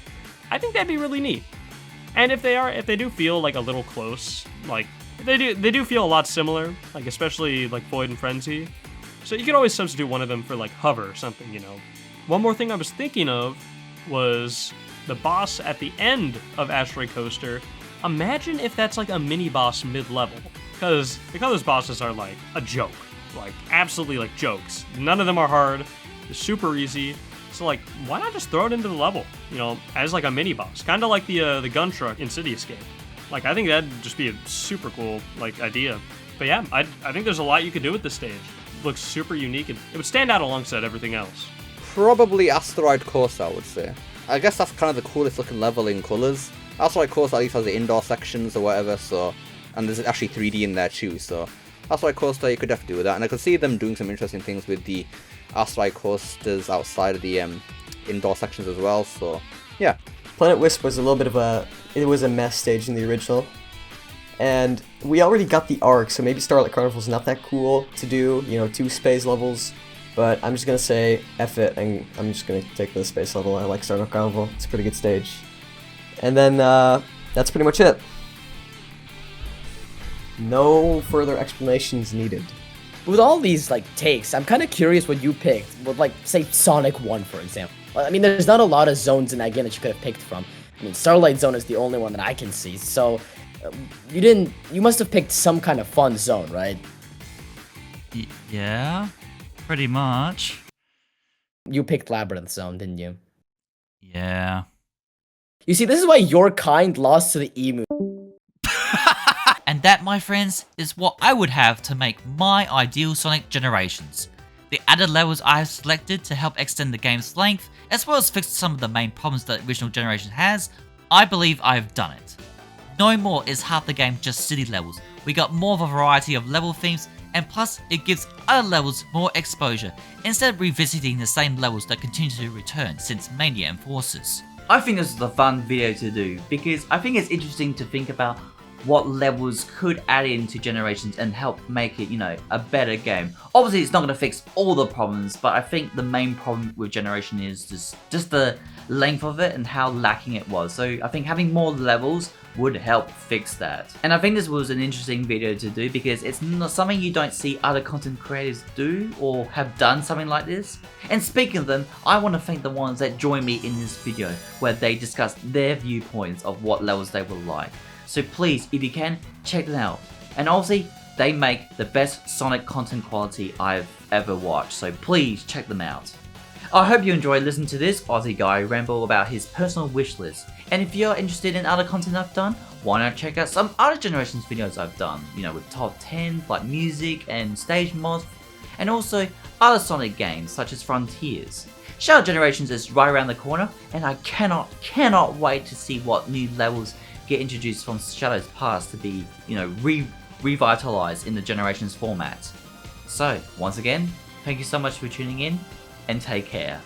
I think that'd be really neat. And if they do feel like a little close, like they do feel a lot similar, like especially like Void and Frenzy. So you could always substitute one of them for like Hover or something, One more thing I was thinking of was the boss at the end of Asteroid Coaster. Imagine if that's like a mini boss mid-level, because the Colors bosses are like a joke, like absolutely like jokes. None of them are hard. They're super easy. So like, why not just throw it into the level, as like a mini boss, kind of like the gun truck in City Escape. Like, I think that'd just be a super cool like idea. But yeah, I think there's a lot you could do with this stage. It looks super unique, and it would stand out alongside everything else. Probably Asteroid Coaster, I would say. I guess that's kind of the coolest looking level in Colors. Asteroid Coaster at least has the indoor sections or whatever, so, and there's actually 3D in there too, so Asteroid Coaster, you could definitely do that, and I could see them doing some interesting things with the Asteroid Coasters outside of the indoor sections as well, so yeah. Planet Wisp was a little bit of a mess stage in the original, and we already got the arc, so maybe Starlight Carnival's not that cool to do, 2 space levels. But I'm just gonna say F it, and I'm just gonna take the space level. I like Starlight Carnival. It's a pretty good stage. And then that's pretty much it. No further explanations needed. With all these like takes, I'm kind of curious what you picked. With like say Sonic 1 for example. I mean, there's not a lot of zones in that game that you could have picked from. I mean, Starlight Zone is the only one that I can see. So you must have picked some kind of fun zone, right? Yeah, pretty much. You picked Labyrinth Zone, didn't you? Yeah. You see, this is why your kind lost to the emu. And that, my friends, is what I would have to make my ideal Sonic generations. The added levels I have selected to help extend the game's length, as well as fix some of the main problems that the original generation has, I believe I have done it. No more is half the game just city levels. We got more of a variety of level themes, and plus it gives other levels more exposure, instead of revisiting the same levels that continue to return since Mania and Forces. I think this is a fun video to do because I think it's interesting to think about what levels could add into Generations and help make it, you know, a better game. Obviously, it's not going to fix all the problems, but I think the main problem with Generation is just the length of it and how lacking it was. So I think having more levels would help fix that. And I think this was an interesting video to do because it's not something you don't see other content creators do or have done something like this. And speaking of them, I want to thank the ones that joined me in this video where they discussed their viewpoints of what levels they would like. So please, if you can, check them out. And obviously, they make the best Sonic content quality I've ever watched, so please check them out. I hope you enjoyed listening to this Aussie guy ramble about his personal wish list. And if you're interested in other content I've done, why not check out some other Generations videos I've done, you know, with top 10, like music and stage mods, and also other Sonic games such as Frontiers. Shadow Generations is right around the corner, and I cannot wait to see what new levels get introduced from Shadow's past to be, you know, revitalized in the Generations format. So, once again, thank you so much for tuning in, and take care.